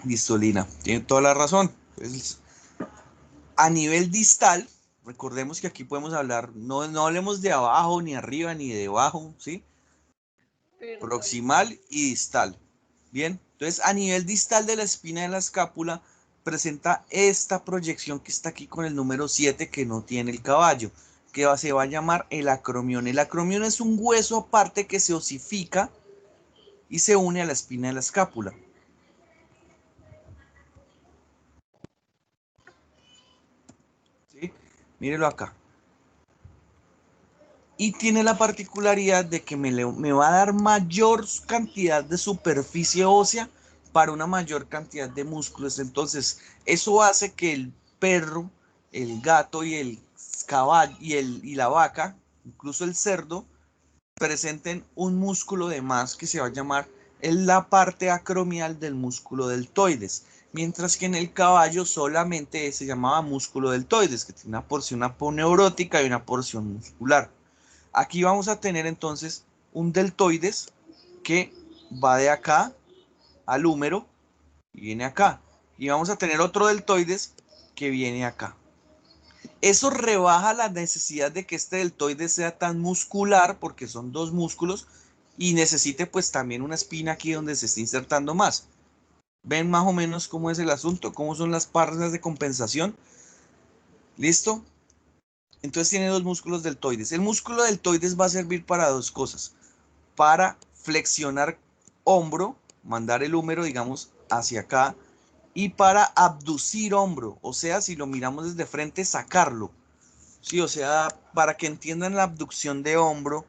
Listo, Lina. Tiene toda la razón. Entonces, a nivel distal, recordemos que aquí podemos hablar, no hablemos de abajo, ni arriba, ni de abajo, ¿sí? Perdón. Proximal y distal. Bien, entonces a nivel distal de la espina de la escápula presenta esta proyección que está aquí con el número 7 que no tiene el caballo, que se va a llamar el acromión. El acromión es un hueso aparte que se osifica y se une a la espina de la escápula. ¿Sí? Mírelo acá. Y tiene la particularidad de que me va a dar mayor cantidad de superficie ósea para una mayor cantidad de músculos. Entonces, eso hace que el perro, el gato y el caballo y la vaca, incluso el cerdo, presenten un músculo de más que se va a llamar la parte acromial del músculo deltoides. Mientras que en el caballo solamente se llamaba músculo deltoides, que tiene una porción aponeurótica y una porción muscular. Aquí vamos a tener entonces un deltoides que va de acá al húmero y viene acá. Y vamos a tener otro deltoides que viene acá. Eso rebaja la necesidad de que este deltoides sea tan muscular, porque son dos músculos, y necesite pues también una espina aquí donde se esté insertando más. ¿Ven más o menos cómo es el asunto? ¿Cómo son las partes de compensación? ¿Listo? Entonces tiene dos músculos deltoides. El músculo deltoides va a servir para dos cosas. Para flexionar hombro, mandar el húmero, digamos, hacia acá, y para abducir hombro, o sea, si lo miramos desde frente, sacarlo. Sí, o sea, para que entiendan la abducción de hombro,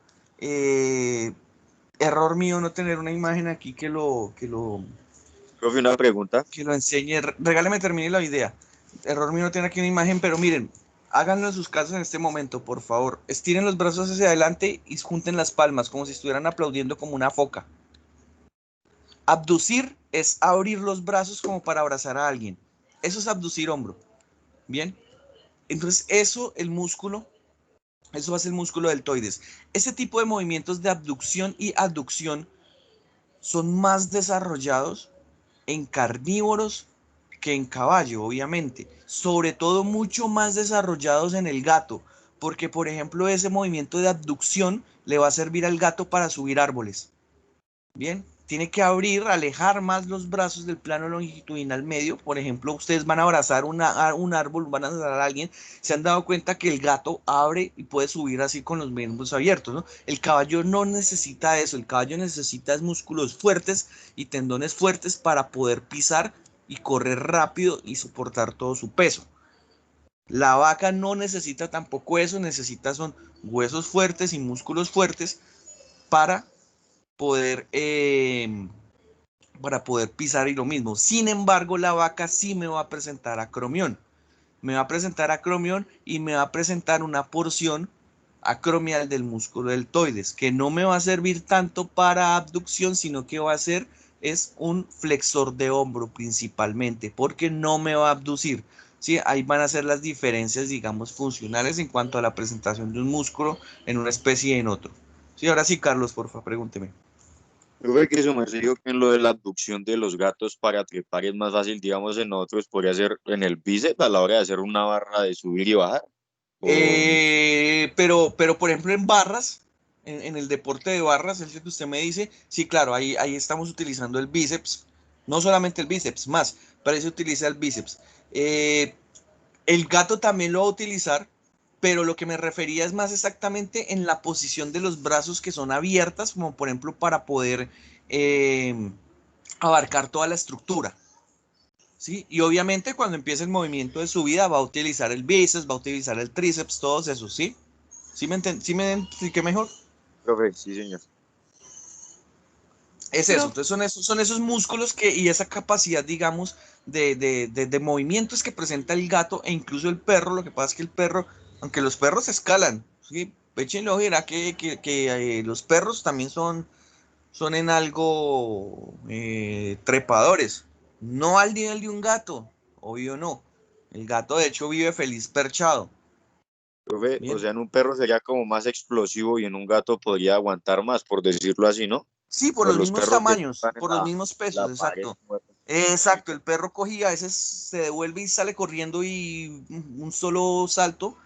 error mío no tener una imagen aquí Profe, una pregunta. que lo enseñe. Regáleme, termine la idea. Error mío no tener aquí una imagen, pero miren, háganlo en sus casos en este momento, por favor. Estiren los brazos hacia adelante y junten las palmas, como si estuvieran aplaudiendo como una foca. Abducir es abrir los brazos como para abrazar a alguien. Eso es abducir hombro. Bien. Entonces, eso va a ser el músculo deltoides. Este tipo de movimientos de abducción y aducción son más desarrollados en carnívoros que en caballo, obviamente. Sobre todo mucho más desarrollados en el gato, porque por ejemplo ese movimiento de abducción le va a servir al gato para subir árboles. Bien, tiene que abrir, alejar más los brazos del plano longitudinal medio. Por ejemplo, ustedes van a abrazar un árbol, van a abrazar a alguien. Se han dado cuenta que el gato abre y puede subir así con los miembros abiertos, ¿no? El caballo no necesita eso. El caballo necesita músculos fuertes y tendones fuertes para poder pisar y correr rápido y soportar todo su peso. La vaca no necesita tampoco eso. Son huesos fuertes y músculos fuertes para poder pisar y lo mismo. Sin embargo, la vaca sí me va a presentar acromión. Me va a presentar acromión y me va a presentar una porción acromial del músculo deltoides, que no me va a servir tanto para abducción, sino que va a ser es un flexor de hombro principalmente, porque no me va a abducir. ¿Sí? Ahí van a ser las diferencias, digamos, funcionales en cuanto a la presentación de un músculo en una especie y en otro. Sí, ahora sí, Carlos, por favor, pregúnteme. Yo creo que eso me dijo que en lo de la abducción de los gatos para trepar es más fácil, digamos, en otros podría ser en el bíceps a la hora de hacer una barra de subir y bajar. O, Pero por ejemplo en barras, en el deporte de barras, el que usted me dice, sí, claro, ahí estamos utilizando el bíceps, no solamente el bíceps, más, para eso se utiliza el bíceps. El gato también lo va a utilizar, pero lo que me refería es más exactamente en la posición de los brazos que son abiertas, como por ejemplo para poder abarcar toda la estructura. ¿Sí? Y obviamente cuando empiece el movimiento de subida va a utilizar el bíceps, va a utilizar el tríceps, todos esos, ¿sí? ¿Sí me expliqué mejor? profe, sí, señor. Es eso, entonces son esos músculos y esa capacidad, digamos, de movimientos que presenta el gato e incluso el perro. Lo que pasa es que el perro, aunque los perros escalan, ¿sí? Échenle ojo, verá que los perros también son en algo trepadores. No al nivel de un gato, obvio no. El gato de hecho vive feliz perchado. Profe, o Bien. sea, en un perro sería como más explosivo y en un gato podría aguantar más, por decirlo así, ¿no? Sí, por Pues los los mismos perros que tamaños, están en por los mismos la pesos, pared. exacto. Exacto, el perro cogía, a veces se devuelve y sale corriendo y un solo salto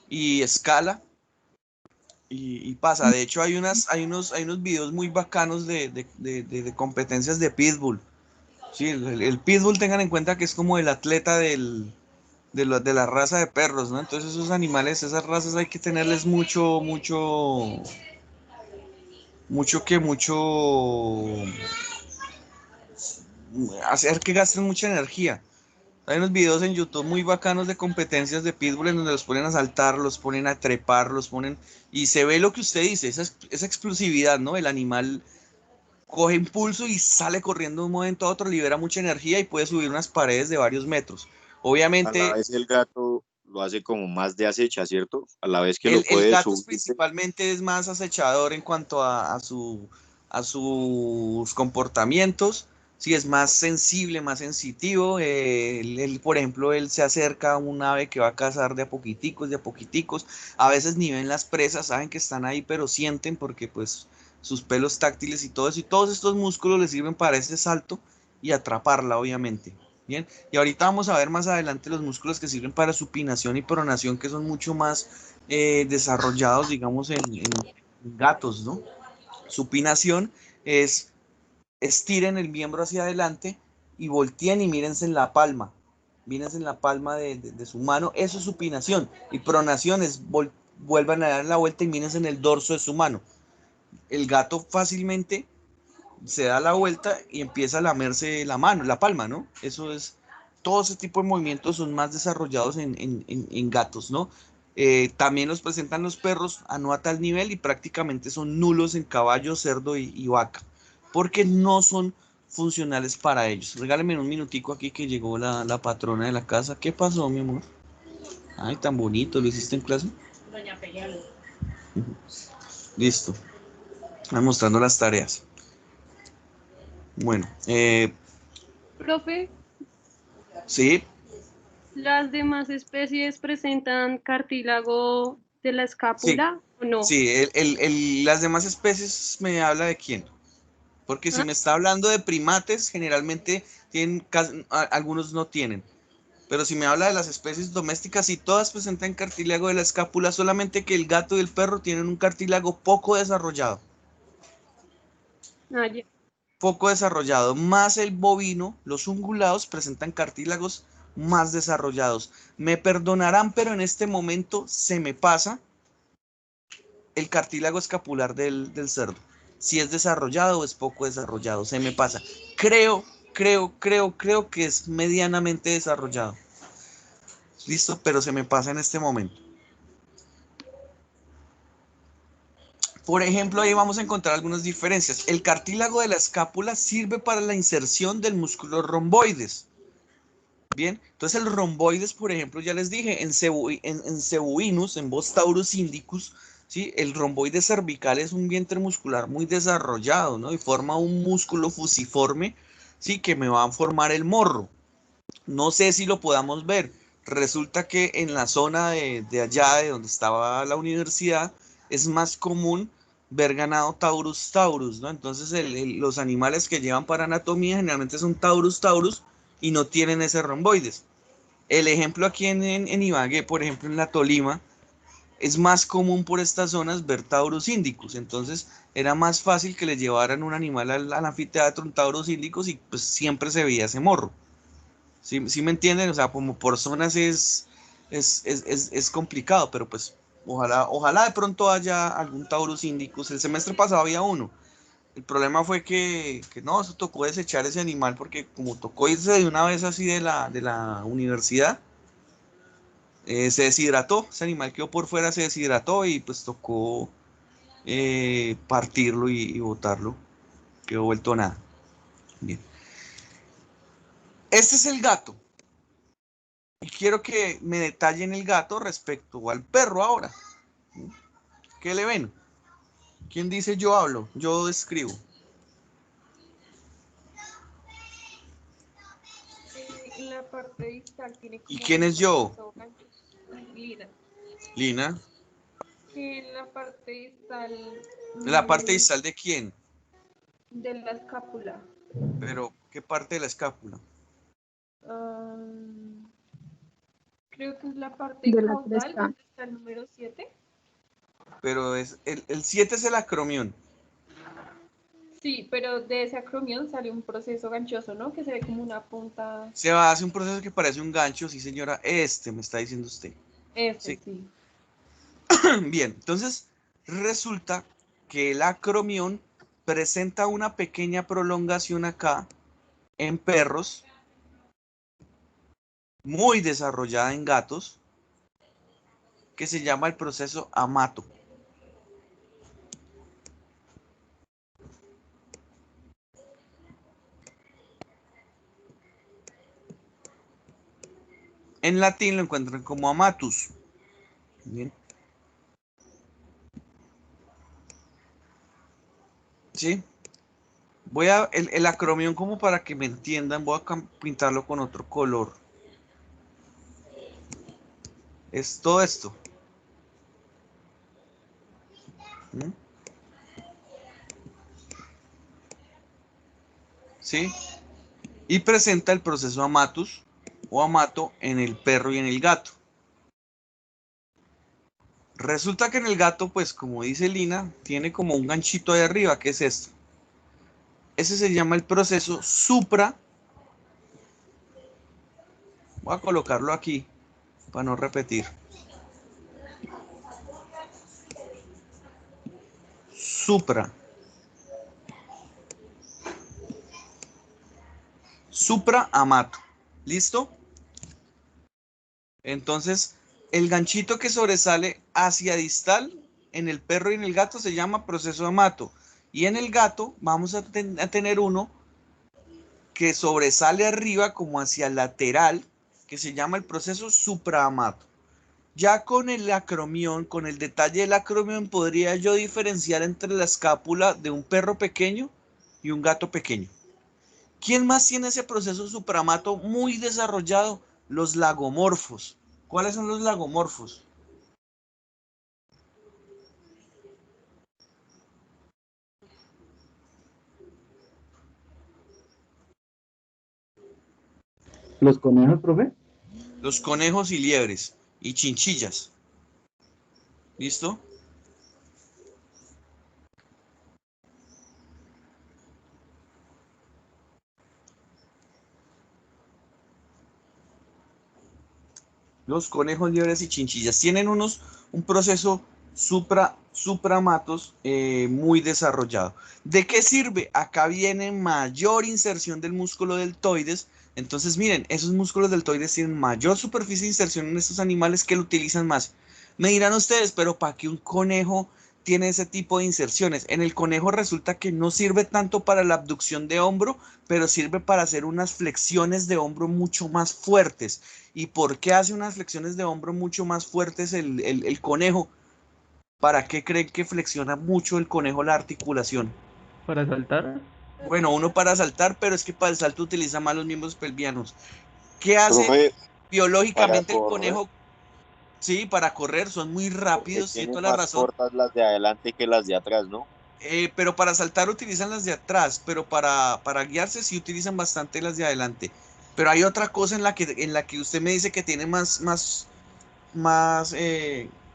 y escala y pasa. De hecho, hay unos videos muy bacanos de competencias de pitbull. Sí, el pitbull tengan en cuenta que es como el atleta de la raza de perros, ¿no? Entonces esos animales, esas razas hay que tenerles hacer que gasten mucha energía. Hay unos videos en YouTube muy bacanos de competencias de pitbull en donde los ponen a saltar, los ponen a trepar, los ponen y se ve lo que usted dice, esa explosividad, ¿no? El animal coge impulso y sale corriendo de un momento a otro, libera mucha energía y puede subir unas paredes de varios metros. A la Obviamente, vez el gato lo hace como más de acecha, ¿cierto? A la vez que lo el puede gato subir. principalmente es más acechador en cuanto a sus comportamientos. Sí, es más sensible, más sensitivo. Por ejemplo, él se acerca a un ave que va a cazar de a poquiticos, de a poquiticos. A veces ni ven las presas, saben que están ahí, pero sienten porque pues sus pelos táctiles y todo eso. Y todos estos músculos le sirven para ese salto y atraparla, obviamente. Bien, y ahorita vamos a ver más adelante los músculos que sirven para supinación y pronación, que son mucho más desarrollados, digamos, en gatos, ¿no? Supinación es estiren el miembro hacia adelante y volteen y mírense en la palma. vienes en la palma de su mano, eso es supinación. Y pronación es vuelvan a dar la vuelta y vienes en el dorso de su mano. El gato fácilmente se da la vuelta y empieza a lamerse la mano, la palma, ¿no? Eso es, todo ese tipo de movimientos son más desarrollados en gatos, ¿no? También los presentan los perros a no a tal nivel y prácticamente son nulos en caballo, cerdo y vaca, porque no son funcionales para ellos. Regáleme un minutico aquí que llegó la patrona de la casa. ¿Qué pasó, mi amor? Ay, tan bonito, ¿lo hiciste en clase? Doña Pelealo. Listo. Están mostrando las tareas. Bueno, Profe, sí, ¿las demás especies presentan cartílago de la sí, escápula o no? sí. Las demás especies me habla de quién. Porque si ¿Ah? me está hablando de primates, generalmente tienen, algunos no tienen. Pero si me habla de las especies domésticas, sí, todas presentan cartílago de la escápula, solamente que el gato y el perro tienen un cartílago poco desarrollado. Ah, ya. Poco desarrollado, más el bovino, los ungulados presentan cartílagos más desarrollados. Me perdonarán, pero en este momento se me pasa el cartílago escapular del cerdo. Si es desarrollado o es poco desarrollado, se me pasa. Creo que es medianamente desarrollado. Listo, pero se me pasa en este momento. Por ejemplo, ahí vamos a encontrar algunas diferencias. El cartílago de la escápula sirve para la inserción del músculo romboides. Bien, entonces el romboides, por ejemplo, ya les dije, en Cebuinus, en Bos taurus indicus, ¿sí? El romboides cervical es un vientre muscular muy desarrollado, ¿no? Y forma un músculo fusiforme, ¿sí? Que me va a formar el morro. No sé si lo podamos ver. Resulta que en la zona de allá, de donde estaba la universidad, es más común ver ganado Taurus taurus, ¿no? Entonces los animales que llevan para anatomía generalmente son Taurus taurus y no tienen ese romboides. El ejemplo aquí en Ibagué, por ejemplo en la Tolima, es más común por estas zonas ver Taurus indicus. Entonces era más fácil que le llevaran un animal al anfiteatro, un Taurus indicus, y pues siempre se veía ese morro. ¿Sí me entienden? O sea, como por zonas es complicado, pero pues ojalá de pronto haya algún Taurus indicus. El semestre pasado había uno. El problema fue que no, eso tocó desechar ese animal porque como tocó irse de una vez así de la universidad, se deshidrató. Ese animal quedó por fuera, se deshidrató y pues tocó partirlo y botarlo. Quedó vuelto nada. Bien. Este es el gato. Y quiero que me detallen el gato respecto al perro ahora. ¿Qué le ven? ¿Quién dice yo hablo? Yo escribo. En la parte distal tiene ¿Y como quién un es yo? proceso ganchoso. Lina. Lina. Que en la parte distal ¿La parte distal de quién? de la escápula. Pero, ¿qué parte de la escápula? Creo que es la parte De la caudal cresta. donde está el número 7. Pero el 7 es el acromión. Sí, pero de ese acromión sale un proceso ganchoso, ¿no? Que se ve como una punta. Se va a hacer un proceso que parece un gancho, sí señora, me está diciendo usted. Ese, Sí. sí. Bien, entonces resulta que el acromión presenta una pequeña prolongación acá en perros, muy desarrollada en gatos, que se llama el proceso amato. En latín lo encuentran como amatus. Bien. ¿Sí? Voy a el acromión, como para que me entiendan, voy a pintarlo con otro color. Es todo esto. ¿Mm? ¿Sí? Y presenta el proceso amatus o amato en el perro y en el gato. Resulta que en el gato, pues como dice Lina, tiene como un ganchito ahí arriba. ¿Qué es esto? Ese se llama el proceso supra Voy a colocarlo aquí para no repetir. Supra. Supraamato. ¿Listo? Entonces, el ganchito que sobresale hacia distal en el perro y en el gato se llama proceso amato. Y en el gato vamos a tener uno que sobresale arriba como hacia lateral, que se llama el proceso supraamato. Ya con el acromión, con el detalle del acromión, podría yo diferenciar entre la escápula de un perro pequeño y un gato pequeño. ¿Quién más tiene ese proceso supramato muy desarrollado? Los lagomorfos. ¿Cuáles son los lagomorfos? ¿Los conejos, profe? Los conejos y liebres y chinchillas. ¿Listo? Los conejos, liebres y chinchillas tienen un proceso supramatos muy desarrollado. ¿De qué sirve? Acá viene mayor inserción del músculo deltoides. Entonces, miren, esos músculos deltoides tienen mayor superficie de inserción en estos animales que lo utilizan más. Me dirán ustedes, pero ¿para qué un conejo tiene ese tipo de inserciones? En el conejo resulta que no sirve tanto para la abducción de hombro, pero sirve para hacer unas flexiones de hombro mucho más fuertes. ¿Y por qué hace unas flexiones de hombro mucho más fuertes el conejo? ¿Para qué creen que flexiona mucho el conejo la articulación? ¿Para saltar? Bueno, uno para saltar, pero es que para el salto utiliza más los miembros pelvianos. ¿Qué hace Profe, para biológicamente el correr, conejo? Sí, para correr, son muy porque rápidos, tienen siento la más razón. cortas las de adelante que las de atrás, ¿no? Pero para saltar utilizan las de atrás, pero para guiarse sí utilizan bastante las de adelante. Pero hay otra cosa en la que usted me dice que tiene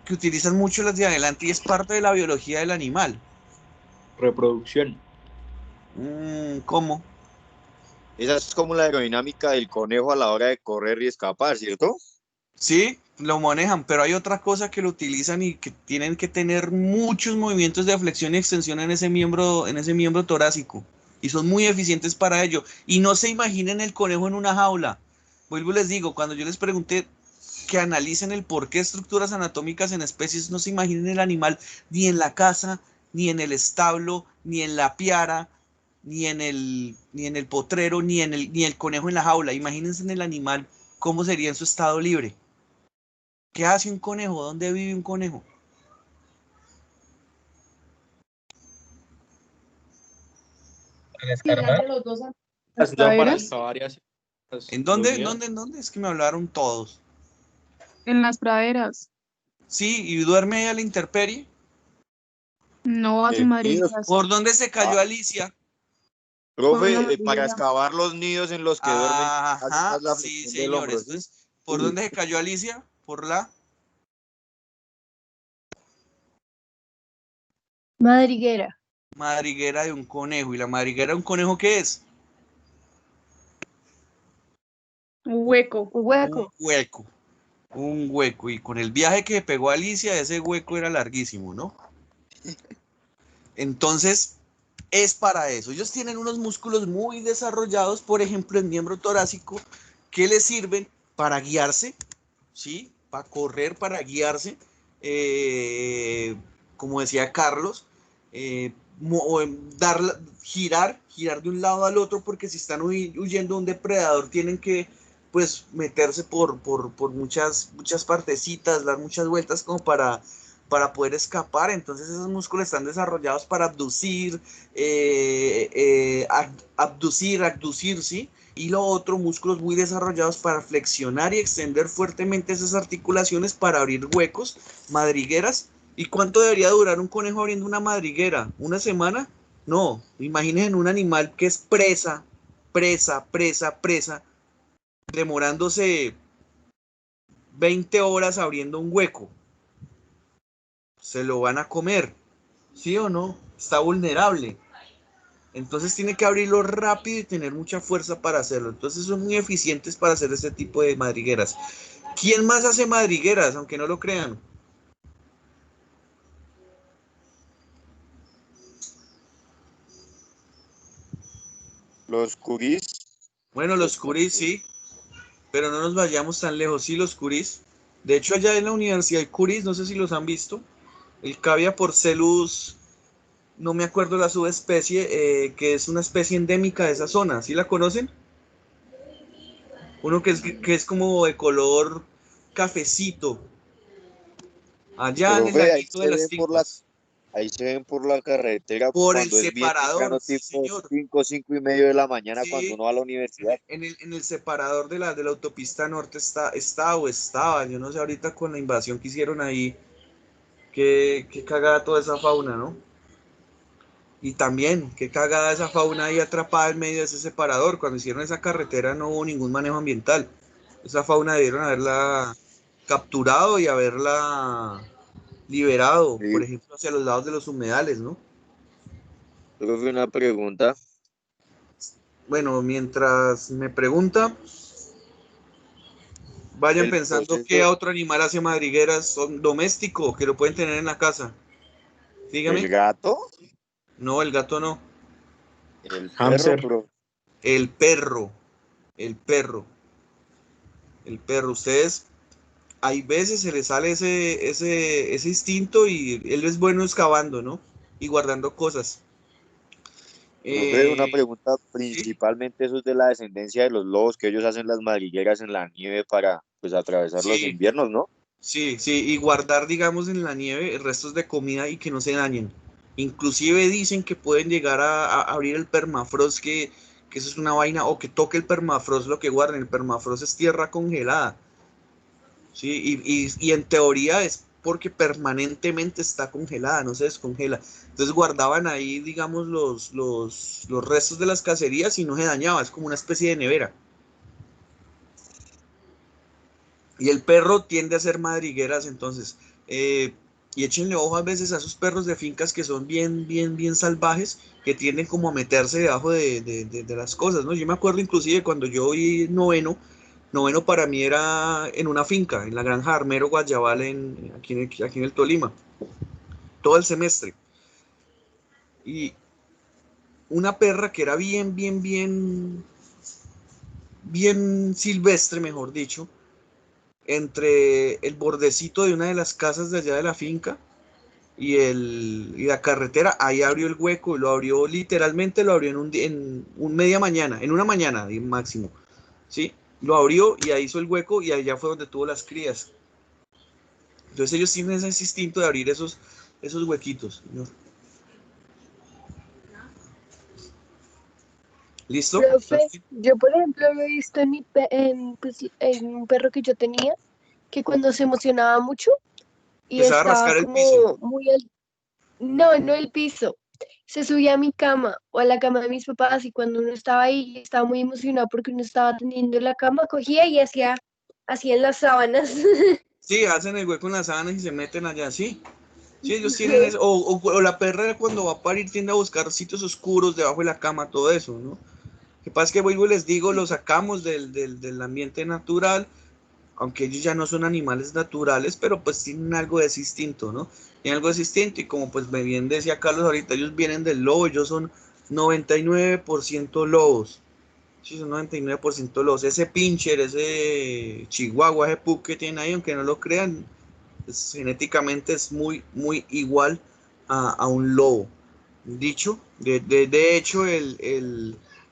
que utilizan mucho las de adelante y es parte de la biología del animal. Reproducción. ¿Cómo? Esa es como la aerodinámica del conejo a la hora de correr y escapar, ¿cierto? Sí, lo manejan, pero hay otra cosa que lo utilizan y que tienen que tener muchos movimientos de flexión y extensión en ese miembro torácico. Y son muy eficientes para ello. Y no se imaginen el conejo en una jaula. Vuelvo y les digo, cuando yo les pregunté que analicen el por qué estructuras anatómicas en especies, no se imaginen el animal ni en la casa, ni en el establo, ni en la piara, ni en el potrero, ni el conejo en la jaula. Imagínense en el animal cómo sería en su estado libre. ¿Qué hace un conejo? ¿Dónde vive un conejo? Las lámparas. ¿En dónde? ¿En dónde? ¿En dónde? Es que me hablaron todos. En las praderas. Sí, y duerme a la intemperie. No hace Nidos. madrigueras. ¿Por dónde se cayó Ah, Alicia? Por una profe, para madriguera. excavar los nidos en los que duermen, hace Ajá, más la sí, flexión del señores. hombro, ¿sí? Entonces, ¿por dónde se cayó Alicia? Por la Madriguera. madriguera de un conejo. ¿Y la madriguera de un conejo qué es? Un hueco. Un Un hueco. hueco. Un hueco. Y con el viaje que pegó Alicia, ese hueco era larguísimo, ¿no? Entonces, es para eso. Ellos tienen unos músculos muy desarrollados, por ejemplo, el miembro torácico, que les sirven para guiarse, ¿sí? Para correr, para guiarse. Como decía Carlos, girar de un lado al otro, porque si están huyendo de un depredador, tienen que pues meterse por muchas partecitas, dar muchas vueltas como para poder escapar. Entonces esos músculos están desarrollados para abducir, abducir, ¿sí? Y lo otro, músculos muy desarrollados para flexionar y extender fuertemente esas articulaciones para abrir huecos, madrigueras. ¿Y cuánto debería durar un conejo abriendo una madriguera? ¿Una semana? No, imaginen un animal que es presa, demorándose 20 horas abriendo un hueco. Se lo van a comer, ¿sí o no? Está vulnerable. Entonces tiene que abrirlo rápido y tener mucha fuerza para hacerlo. Entonces son muy eficientes para hacer este tipo de madrigueras. ¿Quién más hace madrigueras, aunque no lo crean? Los curís. Bueno, los curís sí, pero no nos vayamos tan lejos. Sí, los curís. De hecho, allá en la universidad hay curís, no sé si los han visto. El Cavia porcellus, no me acuerdo la subespecie, que es una especie endémica de esa zona. ¿Sí la conocen? Uno que es como de color cafecito. Allá en el Profe, laguito de las fincas. ahí se ven por la carretera Por el cuando es bien separador, temprano, sí, tipo señor. 5, 5:30 de la mañana, cuando Sí, uno va a la universidad. en el separador de la autopista norte estaba. Yo no sé ahorita con la invasión que hicieron ahí, que cagada toda esa fauna, ¿no? Y también, qué cagada esa fauna ahí atrapada en medio de ese separador. Cuando hicieron esa carretera no hubo ningún manejo ambiental. Esa fauna debieron haberla capturado y haberla liberado, Sí, por ejemplo, hacia los lados de los humedales, ¿no? profe, una pregunta. Bueno, mientras me pregunta, vayan El pensando qué proceso, otro animal hace madrigueras son doméstico, que lo pueden tener en la casa. el Dígame. gato, No, el gato no. el perro, Hamster. profe. El perro. El perro. El perro. Ustedes, hay veces se les sale ese instinto y él es bueno excavando, ¿no? Y guardando cosas. Profe, una Eh, pregunta, sí, principalmente eso es de la descendencia de los lobos, que ellos hacen las madrigueras en la nieve para, pues, atravesar los sí, inviernos, ¿no? sí. Y guardar, digamos, en la nieve restos de comida y que no se dañen. Inclusive dicen que pueden llegar a abrir el permafrost, que eso es una vaina, o que toque el permafrost lo que guarden. El permafrost es tierra congelada. Sí, y en teoría es porque permanentemente está congelada, no se descongela. Entonces guardaban ahí, digamos, los restos de las cacerías y no se dañaba, es como una especie de nevera. Y el perro tiende a ser madrigueras, entonces, y échenle ojo a veces a esos perros de fincas que son bien salvajes, que tienden como a meterse debajo de las cosas, ¿no? Yo me acuerdo inclusive cuando yo vi noveno para mí era en una finca, en la granja Armero Guayabal, aquí en el Tolima, todo el semestre. Y una perra que era bien silvestre, mejor dicho, entre el bordecito de una de las casas de allá de la finca y la carretera, ahí abrió el hueco y lo abrió literalmente, lo abrió en media mañana, en una mañana máximo, ¿sí? Lo abrió y ahí hizo el hueco y allá fue donde tuvo las crías. Entonces ellos tienen ese instinto de abrir esos huequitos, ¿no? ¿Listo? Profe, yo por ejemplo lo he visto pues, en un perro que yo tenía, que cuando se emocionaba mucho y Empezaba a estaba rascar el piso. como muy no, no el piso, se subía a mi cama o a la cama de mis papás y cuando uno estaba ahí y estaba muy emocionado porque uno estaba teniendo la cama, cogía y hacía en las sábanas. Sí, hacen el hueco en las sábanas y se meten allá, sí. Sí, ellos tienen eso. O la perra cuando va a parir tiende a buscar sitios oscuros debajo de la cama, todo eso, ¿no? Lo que pasa es que vuelvo y les digo, lo sacamos del ambiente natural, aunque ellos ya no son animales naturales, pero pues tienen algo de ese instinto, ¿no? Tienen algo de ese instinto y como pues me bien decía Carlos ahorita, ellos vienen del lobo, ellos son 99% lobos. Sí, son 99% lobos. Ese pincher, ese chihuahua, ese pug que tienen ahí, aunque no lo crean, genéticamente es muy igual a un lobo. Dicho, de hecho,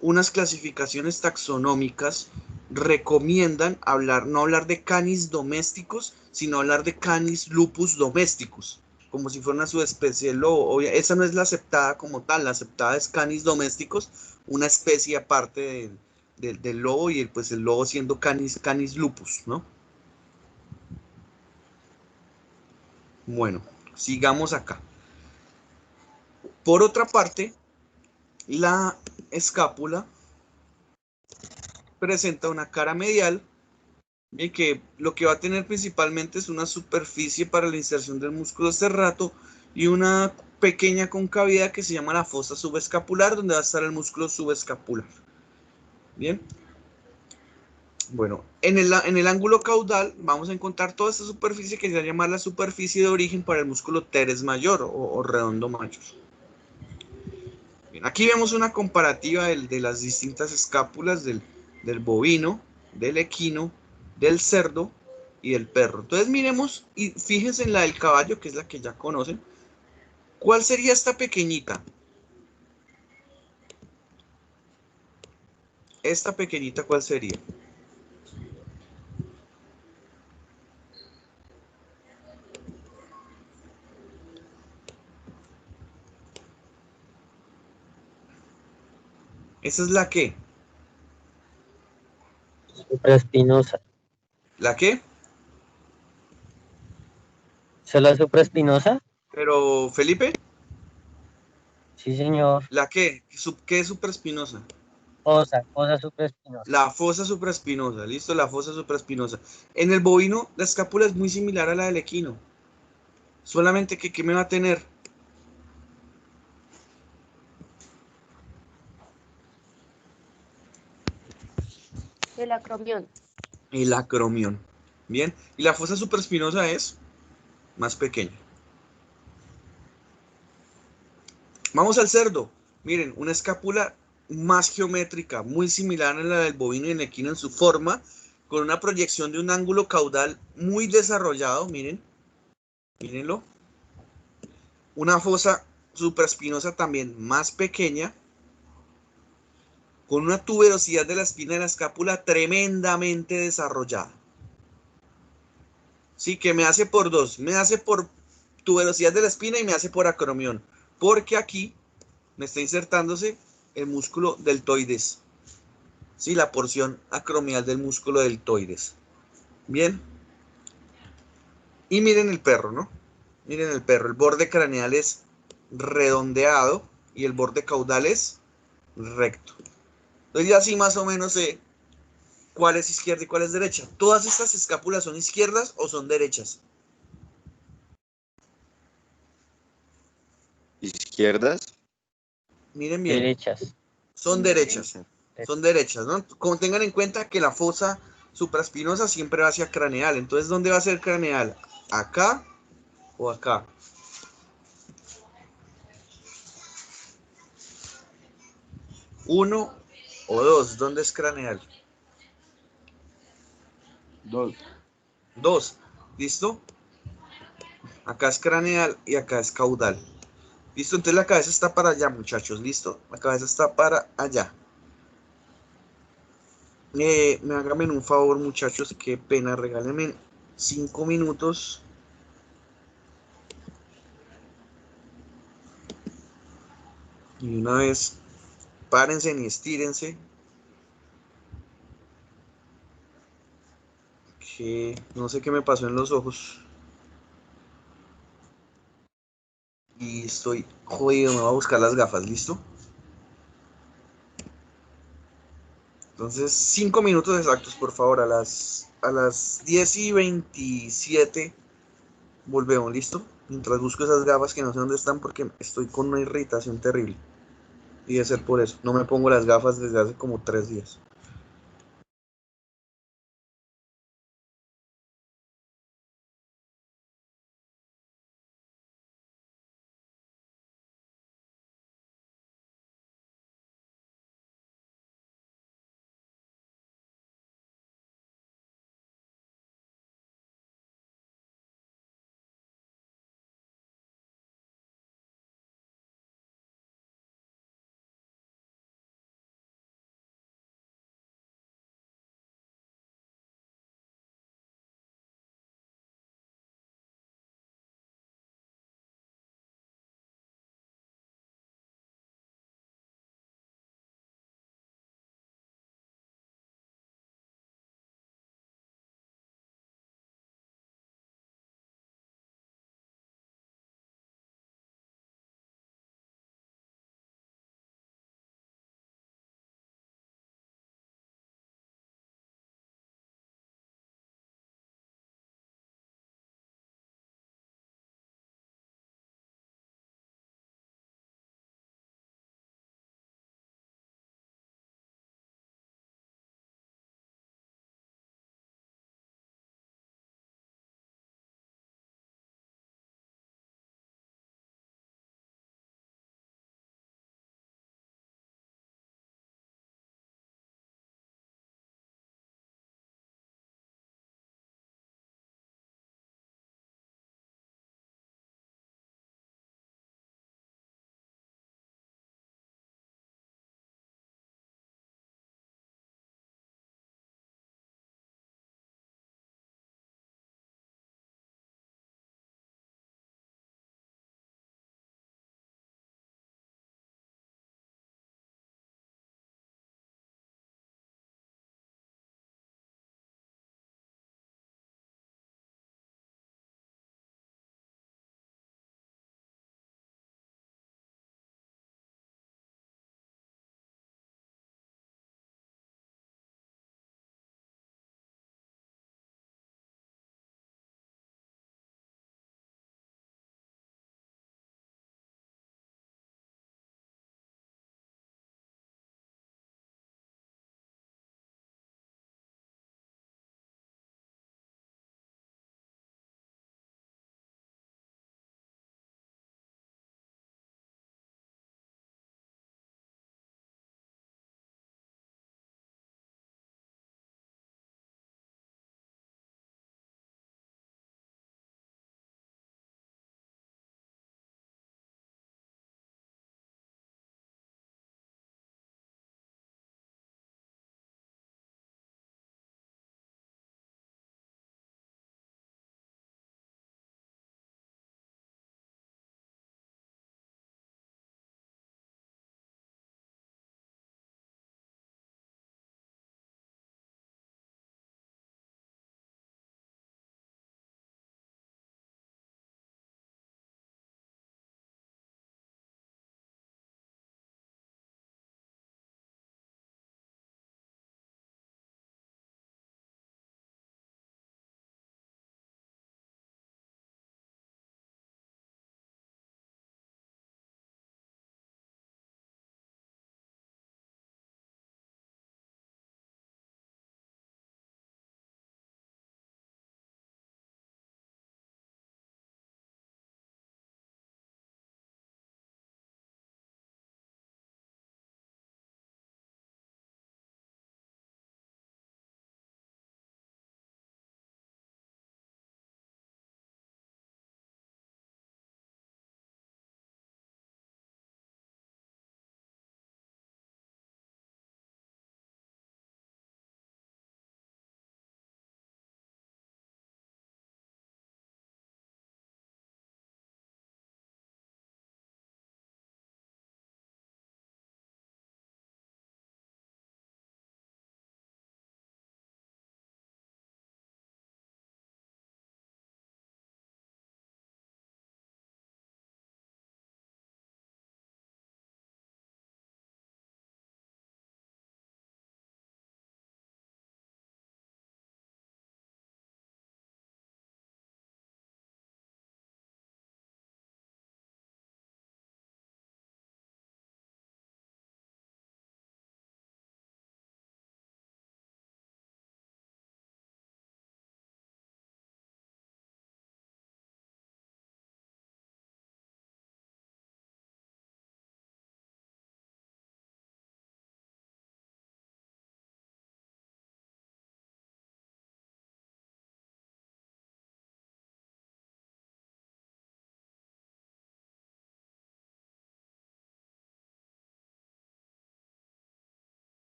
unas clasificaciones taxonómicas recomiendan no hablar de canis domésticos, sino hablar de canis lupus domesticus, como si fuera una subespecie de lobo. Esa no es la aceptada como tal, la aceptada es canis domésticos, una especie aparte del lobo y pues el lobo siendo canis lupus, ¿no? Bueno, sigamos acá. Por otra parte, la escápula presenta una cara medial y que lo que va a tener principalmente es una superficie para la inserción del músculo serrato y una pequeña concavidad que se llama la fosa subescapular, donde va a estar el músculo subescapular. Bien. Bueno, en el ángulo caudal vamos a encontrar toda esta superficie que se va a llamar la superficie de origen para el músculo teres mayor o redondo mayor. Bien, aquí vemos una comparativa de las distintas escápulas del bovino, del equino, del cerdo y del perro. Entonces miremos y fíjense en la del caballo, que es la que ya conocen. ¿Cuál sería esta pequeñita? Esta pequeñita, ¿cuál sería? Esa es la que. Supraespinosa. ¿La qué? ¿Esa es la supraespinosa? Pero, Felipe, Sí, señor. ¿la qué? ¿Qué es supraespinosa? Fosa supraespinosa. La fosa supraespinosa, listo, la fosa supraespinosa. En el bovino, la escápula es muy similar a la del equino. Solamente que, ¿qué me va a tener? El acromión. El acromión. Bien, y la fosa supraespinosa es más pequeña. Vamos al cerdo. Miren, una escápula más geométrica, muy similar a la del bovino y el equino en su forma, con una proyección de un ángulo caudal muy desarrollado, miren, mírenlo. Una fosa supraespinosa también más pequeña, con una tuberosidad de la espina de la escápula tremendamente desarrollada. Sí, que me hace por dos, me hace por tuberosidad de la espina y me hace por acromión, porque aquí me está insertándose el músculo deltoides. Sí, la porción acromial del músculo deltoides. Bien. Y miren el perro, ¿no? Miren el perro. El borde craneal es redondeado y el borde caudal es recto. Entonces ya así más o menos sé cuál es izquierda y cuál es derecha. ¿Todas estas escápulas son izquierdas o son derechas? ¿Izquierdas? Miren bien. Derechas. Son derechas. Son derechas, ¿no? Como tengan en cuenta que la fosa supraespinosa siempre va hacia craneal. Entonces, ¿dónde va a ser craneal? ¿Acá o acá? ¿Uno o dos? ¿Dónde es craneal? Dos. Dos. ¿Listo? Acá es craneal y acá es caudal. ¿Listo? Entonces la cabeza está para allá, muchachos. ¿Listo? La cabeza está para allá. Me háganme un favor, muchachos. Qué pena. Regálenme 5 minutos. Y una vez, párense y estírense. Que no sé qué me pasó en los ojos. Y estoy jodido. Me voy a buscar las gafas. ¿Listo? Entonces, 5 minutos exactos, por favor. A las 10:27 volvemos, ¿listo? Mientras busco esas gafas que no sé dónde están porque estoy con una irritación terrible. Y debe ser por eso. No me pongo las gafas desde hace como 3 días.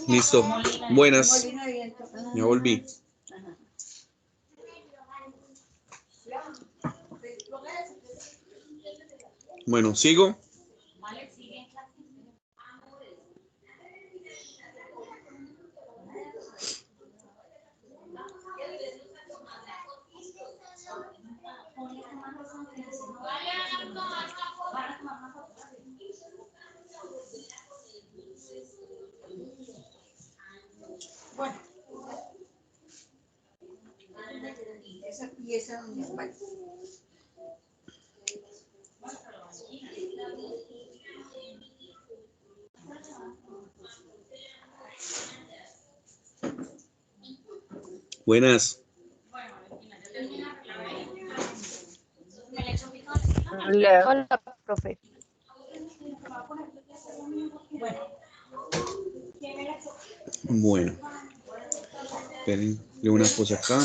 Listo. Buenas. Ya volví. Bueno, sigo. Buenas. Hola, profe. Bueno. Esperen, leo una cosa acá.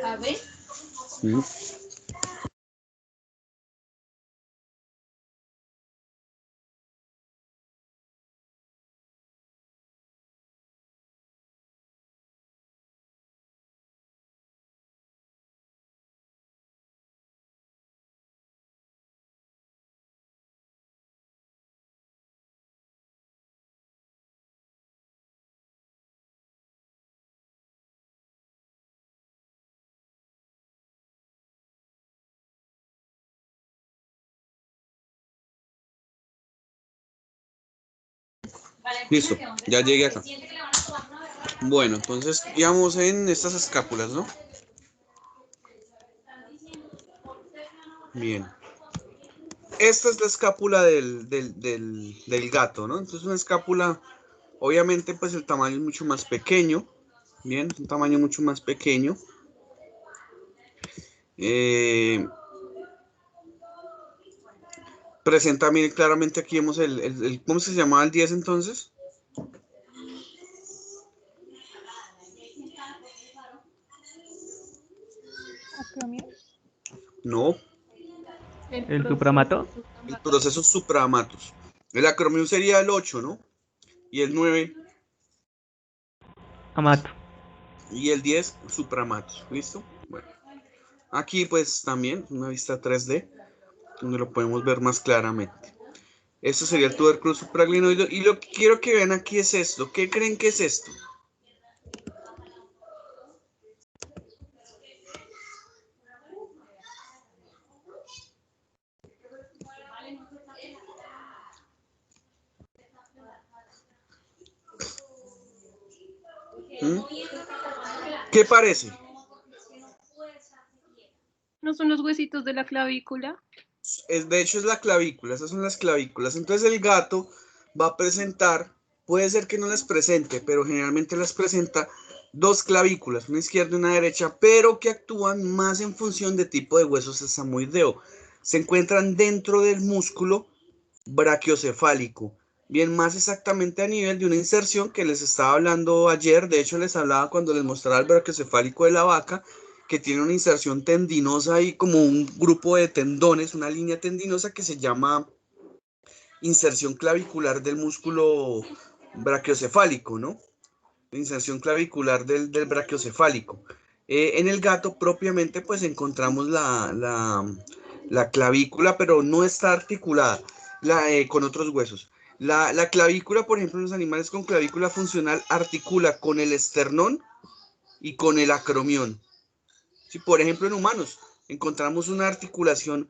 A ver. Listo, ya llegué acá. Bueno, entonces íbamos en estas escápulas, ¿no? Bien. Esta es la escápula del gato, ¿no? Entonces una escápula, obviamente, pues el tamaño es mucho más pequeño. Bien, es un tamaño mucho más pequeño. Presenta, miren, claramente aquí vemos ¿cómo se llamaba el 10 entonces? Acromión. No, ¿El supramato? el proceso supramatus. El acromión sería el 8, ¿no? Y el 9. Amato. Y el 10, supramatus. ¿Listo? Bueno. Aquí pues también una vista 3D, donde lo podemos ver más claramente. Esto sería el tubérculo supraglenoide. Y lo que quiero que vean aquí es esto. ¿Qué creen que es esto? ¿Mm? ¿Qué parece? ¿No son los huesitos de la clavícula? De hecho es la clavícula, esas son las clavículas. Entonces el gato va a presentar, puede ser que no las presente, pero generalmente las presenta dos clavículas, una izquierda y una derecha, pero que actúan más en función de tipo de hueso sesamoideo. Se encuentran dentro del músculo brachiocefálico, bien más exactamente a nivel de una inserción que les estaba hablando ayer. De hecho les hablaba cuando les mostraba el brachiocefálico de la vaca, que tiene una inserción tendinosa y como un grupo de tendones, una línea tendinosa que se llama inserción clavicular del músculo brachiocefálico, ¿no? La inserción clavicular del brachiocefálico. En el gato propiamente pues encontramos la clavícula, pero no está articulada con otros huesos. La clavícula, por ejemplo, en los animales con clavícula funcional articula con el esternón y con el acromión. Si, por ejemplo, en humanos encontramos una articulación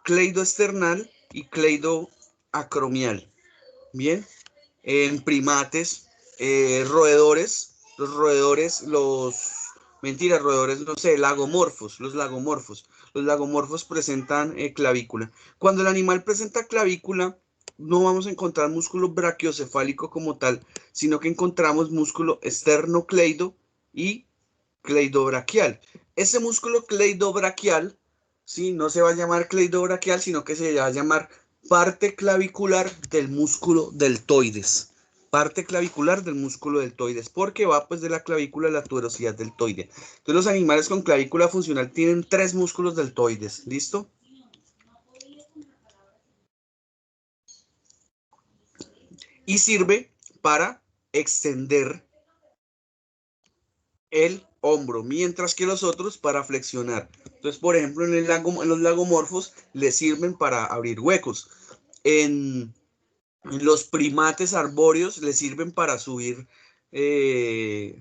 cleidoesternal y cleidoacromial. Bien, en primates, roedores, roedores, no sé, lagomorfos. Los lagomorfos presentan clavícula. Cuando el animal presenta clavícula, no vamos a encontrar músculo brachiocefálico como tal, sino que encontramos músculo esternocleido y cleidobraquial. Ese músculo cleidobraquial, ¿sí? No se va a llamar cleidobraquial, sino que se va a llamar parte clavicular del músculo deltoides. parte clavicular del músculo deltoides, porque va pues de la clavícula a la tuberosidad deltoidea. Entonces los animales con clavícula funcional tienen 3 músculos deltoides, ¿listo? Y sirve para extender el hombro, mientras que los otros para flexionar. Entonces, por ejemplo, en los lagomorfos les sirven para abrir huecos. En los primates arbóreos les sirven para subir,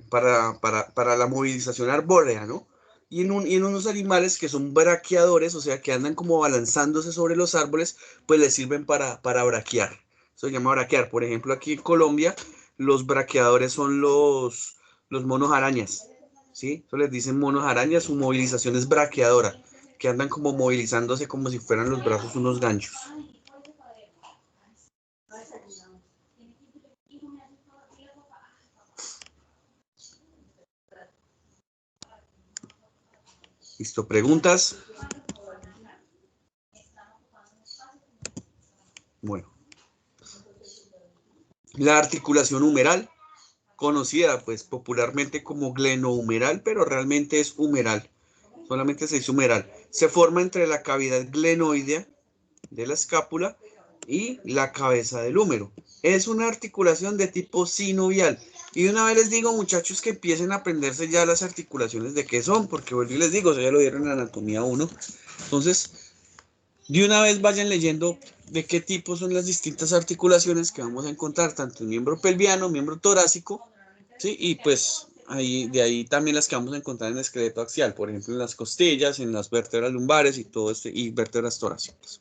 para la movilización arbórea, ¿no? Y en unos animales que son braqueadores, o sea, que andan como balanzándose sobre los árboles, pues les sirven para braquear. Eso se llama braquear. Por ejemplo, aquí en Colombia, los braqueadores son los monos arañas, ¿sí? Eso les dicen monos arañas, su movilización es braqueadora, que andan como movilizándose como si fueran los brazos unos ganchos. Listo, ¿preguntas? Bueno. La articulación humeral, conocida pues popularmente como glenohumeral, pero realmente es humeral. Solamente se dice humeral. Se forma entre la cavidad glenoidea de la escápula y la cabeza del húmero. Es una articulación de tipo sinovial. Y una vez les digo, muchachos, que empiecen a aprenderse ya las articulaciones de qué son, porque vuelvo y les digo, eso ya lo dieron en anatomía 1. Entonces, de una vez vayan leyendo de qué tipo son las distintas articulaciones que vamos a encontrar, tanto en miembro pelviano, miembro torácico, ¿sí? Y pues de ahí también las que vamos a encontrar en el esqueleto axial, por ejemplo, en las costillas, en las vértebras lumbares y todo y vértebras torácicas.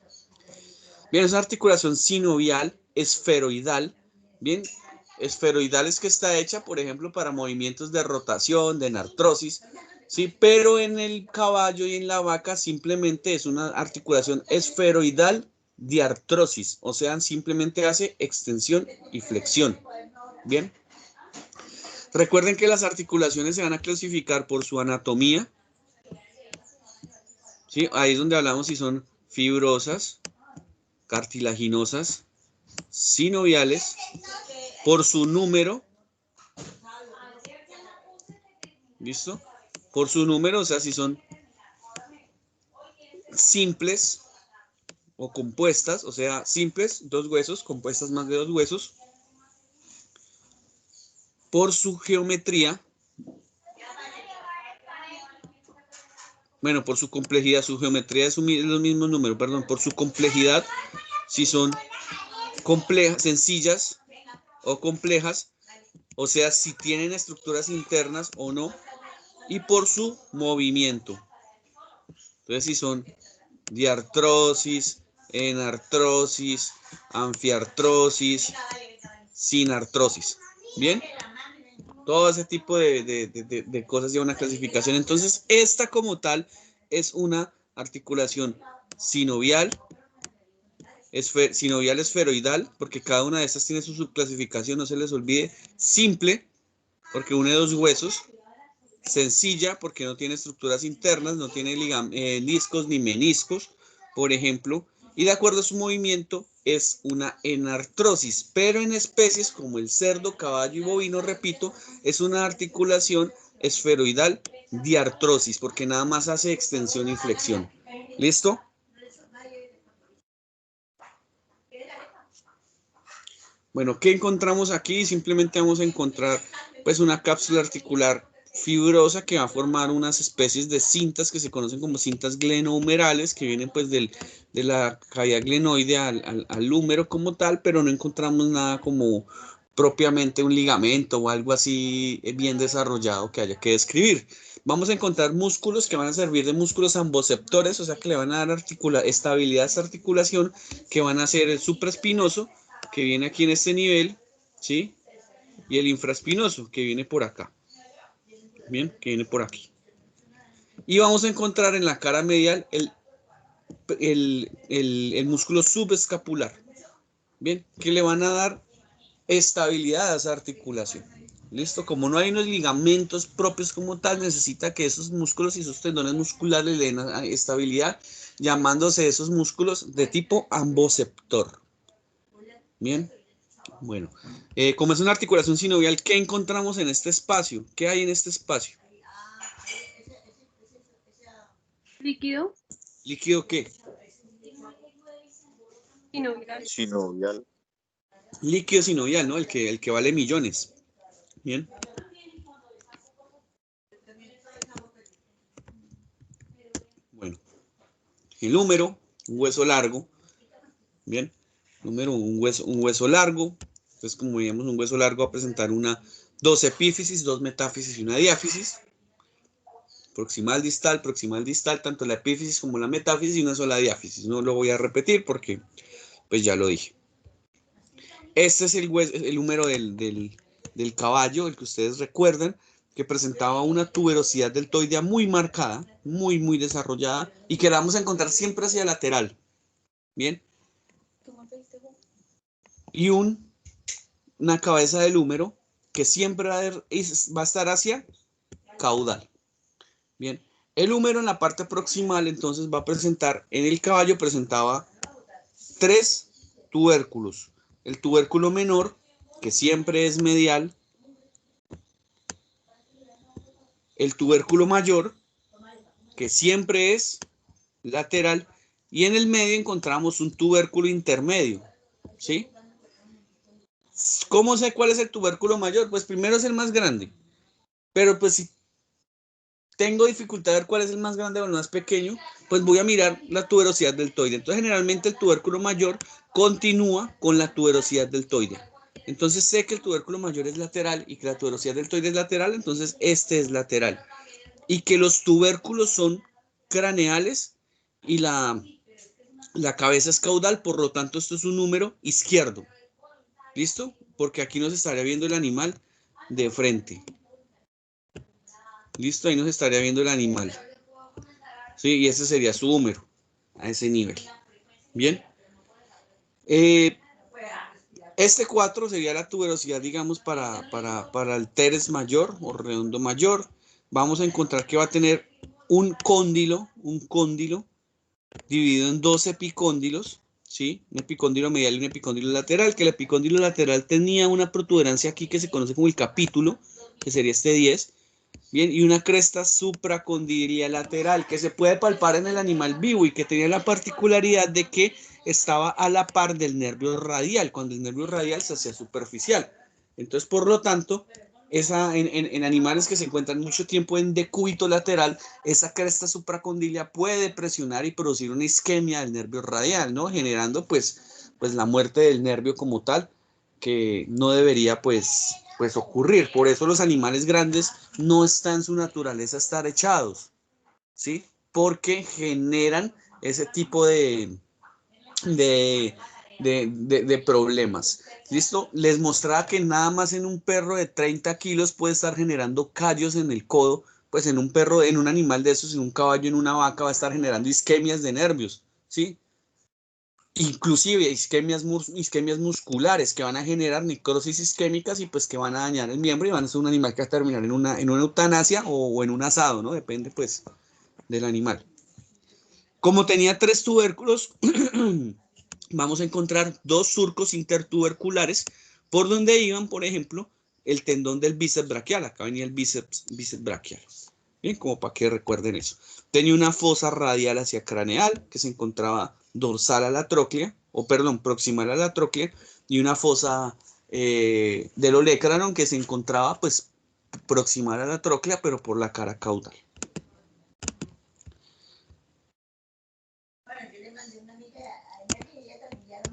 Bien, es una articulación sinovial, esferoidal. Bien, esferoidal es que está hecha, por ejemplo, para movimientos de rotación, de enartrosis, ¿sí? Pero en el caballo y en la vaca simplemente es una articulación esferoidal de artrosis, o sea, simplemente hace extensión y flexión. Bien. Recuerden que las articulaciones se van a clasificar por su anatomía, ¿sí? Ahí es donde hablamos si son fibrosas, cartilaginosas, sinoviales, por su número, ¿listo? Por su número, o sea, si son simples o compuestas, o sea, simples, 2 huesos, compuestas más de 2 huesos, por su geometría, bueno, por su complejidad, su geometría es los mismos números, perdón, por su complejidad, si son complejas, sencillas o complejas, o sea, si tienen estructuras internas o no, y por su movimiento. Entonces, si son diartrosis, enartrosis, anfiartrosis, sinartrosis. ¿Bien? Todo ese tipo de cosas lleva una clasificación. Entonces, esta como tal es una articulación sinovial, sinovial esferoidal, porque cada una de estas tiene su subclasificación, no se les olvide. Simple, porque une 2 huesos. Sencilla, porque no tiene estructuras internas, no tiene discos ni meniscos, por ejemplo. Y de acuerdo a su movimiento, es una enartrosis. Pero en especies como el cerdo, caballo y bovino, repito, es una articulación esferoidal de artrosis, porque nada más hace extensión y flexión. ¿Listo? Bueno, ¿qué encontramos aquí? Simplemente vamos a encontrar pues una cápsula articular fibrosa que va a formar unas especies de cintas que se conocen como cintas glenohumerales, que vienen pues de la cavidad glenoidea al húmero como tal, pero no encontramos nada como propiamente un ligamento o algo así bien desarrollado que haya que describir. Vamos a encontrar músculos que van a servir de músculos amboceptores, o sea que le van a dar estabilidad a esta articulación, que van a ser el supraespinoso, que viene aquí en este nivel, ¿sí? Y el infraespinoso, que viene por acá. Bien, que viene por aquí. Y vamos a encontrar en la cara medial el músculo subescapular. Bien, que le van a dar estabilidad a esa articulación. ¿Listo? Como no hay unos ligamentos propios como tal, necesita que esos músculos y esos tendones musculares le den estabilidad, llamándose esos músculos de tipo amboceptor. Bien. Bueno, como es una articulación sinovial, ¿qué encontramos en este espacio? ¿Qué hay en este espacio? Líquido. ¿Líquido qué? Sinovial. Sinovial. Líquido sinovial, ¿no? El que vale millones. Bien. Bueno, el húmero, un hueso largo. Bien. Número, un hueso largo. Entonces, como veíamos, un hueso largo va a presentar dos epífisis, dos metáfisis y una diáfisis. Proximal, distal, tanto la epífisis como la metáfisis y una sola diáfisis. No lo voy a repetir porque pues ya lo dije. Este es el húmero del caballo, el que ustedes recuerdan, que presentaba una tuberosidad deltoidea muy marcada, muy desarrollada, y que la vamos a encontrar siempre hacia lateral. Bien. Y una cabeza del húmero que siempre va a estar hacia caudal. Bien. El húmero en la parte proximal entonces va a presentar, en el caballo presentaba 3 tubérculos. El tubérculo menor, que siempre es medial. El tubérculo mayor, que siempre es lateral. Y en el medio encontramos un tubérculo intermedio. ¿Sí? ¿Cómo sé cuál es el tubérculo mayor? Pues primero es el más grande. Pero pues si tengo dificultad de ver cuál es el más grande o el más pequeño, pues voy a mirar la tuberosidad deltoide. Entonces, generalmente el tubérculo mayor continúa con la tuberosidad deltoide. Entonces, sé que el tubérculo mayor es lateral y que la tuberosidad deltoide es lateral, entonces este es lateral. Y que los tubérculos son craneales y la cabeza es caudal, por lo tanto, esto es un número izquierdo. ¿Listo? Porque aquí nos estaría viendo el animal de frente. Listo, ahí nos estaría viendo el animal. Sí, y ese sería su húmero a ese nivel. Bien. Este 4 sería la tuberosidad, digamos, para el teres mayor o redondo mayor. Vamos a encontrar que va a tener un cóndilo dividido en 2 epicóndilos, ¿sí? Un epicóndilo medial y un epicóndilo lateral, que el epicóndilo lateral tenía una protuberancia aquí que se conoce como el capítulo, que sería este 10. Bien, y una cresta supracondilia lateral que se puede palpar en el animal vivo y que tenía la particularidad de que estaba a la par del nervio radial, cuando el nervio radial se hacía superficial. Entonces, por lo tanto, en animales que se encuentran mucho tiempo en decúbito lateral, esa cresta supracondilia puede presionar y producir una isquemia del nervio radial, ¿no? Generando pues la muerte del nervio como tal, que no debería pues ocurrir. Por eso los animales grandes no está en su naturaleza estar echados, ¿sí? Porque generan ese tipo de problemas. ¿Listo? Les mostraba que nada más en un perro de 30 kilos puede estar generando callos en el codo, pues en un perro, en un animal de esos, en un caballo, en una vaca, va a estar generando isquemias de nervios, ¿sí? Inclusive isquemias musculares que van a generar necrosis isquémicas y pues que van a dañar el miembro y van a ser un animal que va a terminar en una eutanasia o en un asado, ¿no? Depende pues del animal. Como tenía 3 tubérculos, vamos a encontrar 2 surcos intertuberculares por donde iban, por ejemplo, el tendón del bíceps braquial. Acá venía el bíceps braquial. Bien, como para que recuerden eso. Tenía una fosa radial hacia craneal que se encontraba dorsal a la tróclea, proximal a la tróclea, y una fosa del olecranon que se encontraba pues proximal a la tróclea, pero por la cara caudal.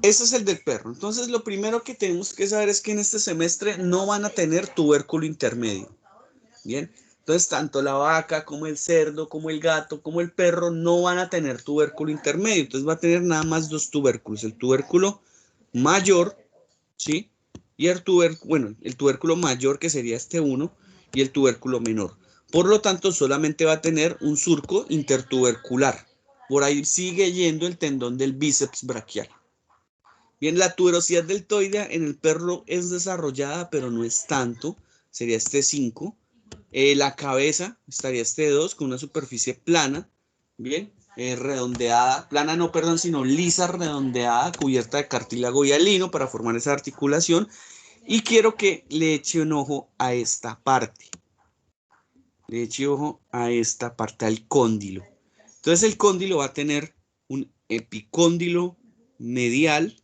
Ese es el del perro. Entonces, lo primero que tenemos que saber es que en este semestre no van a tener tubérculo intermedio. Bien. Entonces, tanto la vaca como el cerdo, como el gato, como el perro no van a tener tubérculo intermedio. Entonces, va a tener nada más 2 tubérculos. El tubérculo mayor, ¿sí? Y el tubérculo mayor, que sería este 1, y el tubérculo menor. Por lo tanto, solamente va a tener un surco intertubercular. Por ahí sigue yendo el tendón del bíceps braquial. Bien, la tuberosidad deltoidea en el perro es desarrollada, pero no es tanto. Sería este 5. La cabeza estaría este 2 con una superficie plana. Bien, redondeada, plana no, perdón, sino lisa, redondeada, cubierta de cartílago hialino para formar esa articulación. Y quiero que le eche un ojo a esta parte. Le eche ojo a esta parte, al cóndilo. Entonces el cóndilo va a tener un epicóndilo medial,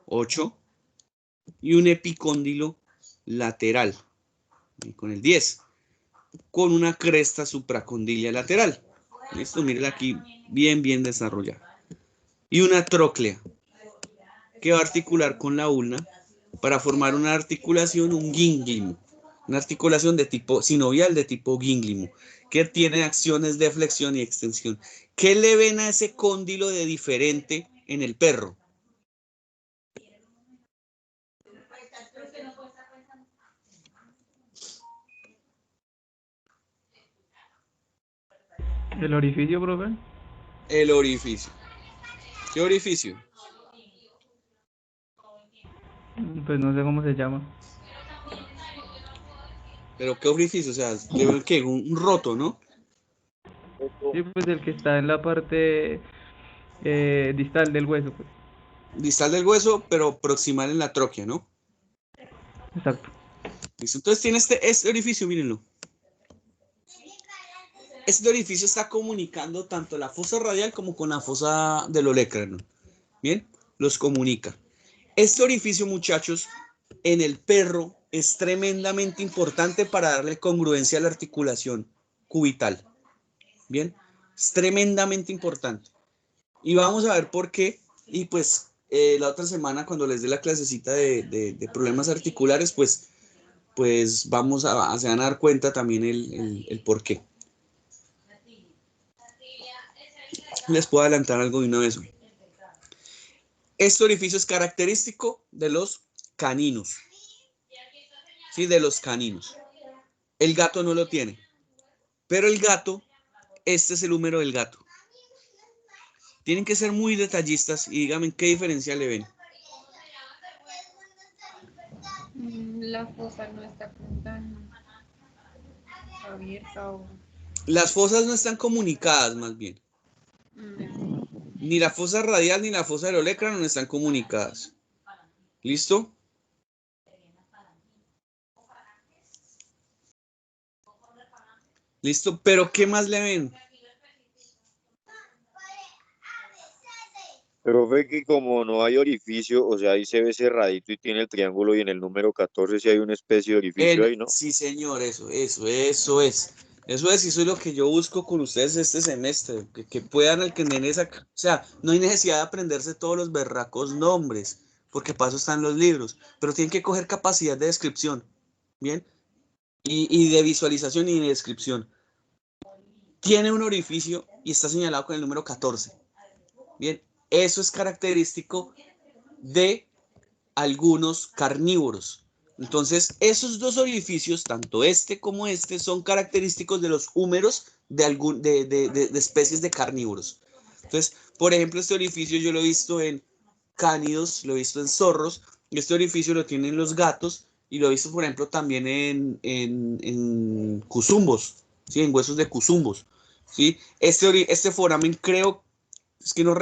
8, y un epicóndilo lateral, con el 10, con una cresta supracondilia lateral. Listo, miren aquí, bien desarrollada. Y una tróclea, que va a articular con la ulna para formar una articulación, un gínglimo. Una articulación de tipo sinovial, de tipo gínglimo, que tiene acciones de flexión y extensión. ¿Qué le ven a ese cóndilo de diferente en el perro? ¿El orificio, profe? El orificio. ¿Qué orificio? Pues no sé cómo se llama. ¿Pero qué orificio? O sea, ¿qué? Un roto, ¿no? Sí, pues el que está en la parte distal del hueso, pues. Distal del hueso, pero proximal en la tróquea, ¿no? Exacto. Listo. Entonces tiene este orificio, mírenlo. Este orificio está comunicando tanto la fosa radial como con la fosa del olecrano. Bien, los comunica. Este orificio, muchachos, en el perro es tremendamente importante para darle congruencia a la articulación cubital. Bien, es tremendamente importante. Y vamos a ver por qué. Y pues la otra semana, cuando les dé la clasecita de problemas articulares, pues vamos a se van a dar cuenta también el por qué. Les puedo adelantar algo de una vez hoy. Este orificio es característico de los caninos. Sí, de los caninos. El gato no lo tiene. Pero el gato, este es el húmero del gato. Tienen que ser muy detallistas y díganme qué diferencia le ven. La fosa no está tan abierta o... Las fosas no están comunicadas, más bien. Ni la fosa radial ni la fosa del olecrano no están comunicadas. ¿Listo? ¿Listo? Pero ¿qué más le ven? Pero ve que como no hay orificio, o sea, ahí se ve cerradito y tiene el triángulo y en el número 14 sí hay una especie de orificio ahí, ¿no? Sí, señor, eso es. Eso es, y eso es lo que yo busco con ustedes este semestre, que puedan entender esa... O sea, no hay necesidad de aprenderse todos los berracos nombres, porque para eso están los libros, pero tienen que coger capacidad de descripción, ¿bien? Y de visualización y de descripción. Tiene un orificio y está señalado con el número 14. Bien, eso es característico de algunos carnívoros. Entonces, esos dos orificios, tanto este como este, son característicos de los húmeros de especies de carnívoros. Entonces, por ejemplo, este orificio yo lo he visto en cánidos, lo he visto en zorros, y este orificio lo tienen los gatos, y lo he visto, por ejemplo, también en cuzumbos, ¿sí? En huesos de cuzumbos, ¿sí? Este foramen creo, es que no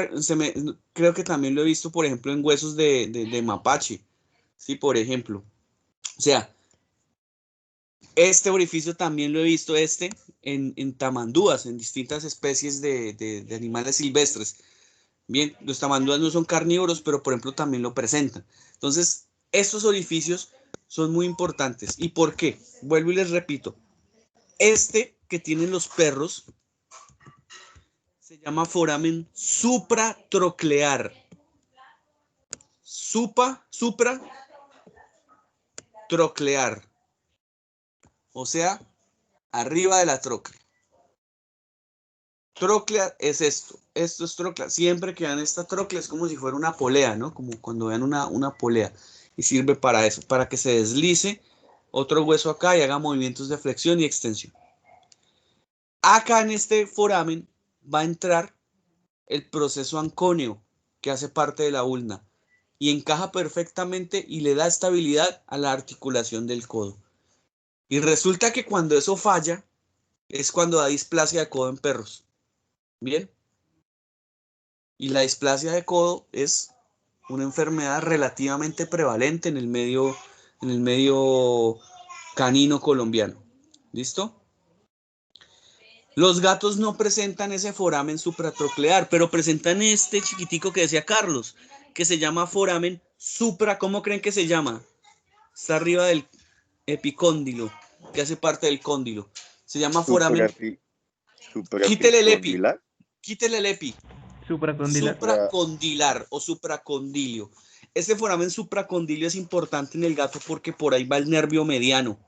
creo que también lo he visto, por ejemplo, en huesos de mapache, ¿sí? Por ejemplo. O sea, este orificio también lo he visto en tamandúas, en distintas especies de animales silvestres. Bien, los tamandúas no son carnívoros, pero por ejemplo también lo presentan. Entonces, estos orificios son muy importantes. ¿Y por qué? Vuelvo y les repito. Este que tienen los perros se llama foramen supratroclear. Supratroclear. O sea, arriba de la tróclea. Tróclea es esto. Esto es tróclea. Siempre que vean esta tróclea es como si fuera una polea, ¿no? Como cuando vean una polea. Y sirve para eso, para que se deslice otro hueso acá y haga movimientos de flexión y extensión. Acá en este foramen va a entrar el proceso ancóneo, que hace parte de la ulna, y encaja perfectamente y le da estabilidad a la articulación del codo. Y resulta que cuando eso falla, es cuando da displasia de codo en perros. Bien. Y la displasia de codo es una enfermedad relativamente prevalente en el medio canino colombiano. ¿Listo? Los gatos no presentan ese foramen supratroclear, pero presentan este chiquitico que decía Carlos, que se llama foramen supra. ¿Cómo creen que se llama? Está arriba del epicóndilo, que hace parte del cóndilo. Se llama foramen. Quítele el epi. Quítele el epi. Supracondilar. Supracondilar o supracondilio. Este foramen supracondilio es importante en el gato porque por ahí va el nervio mediano.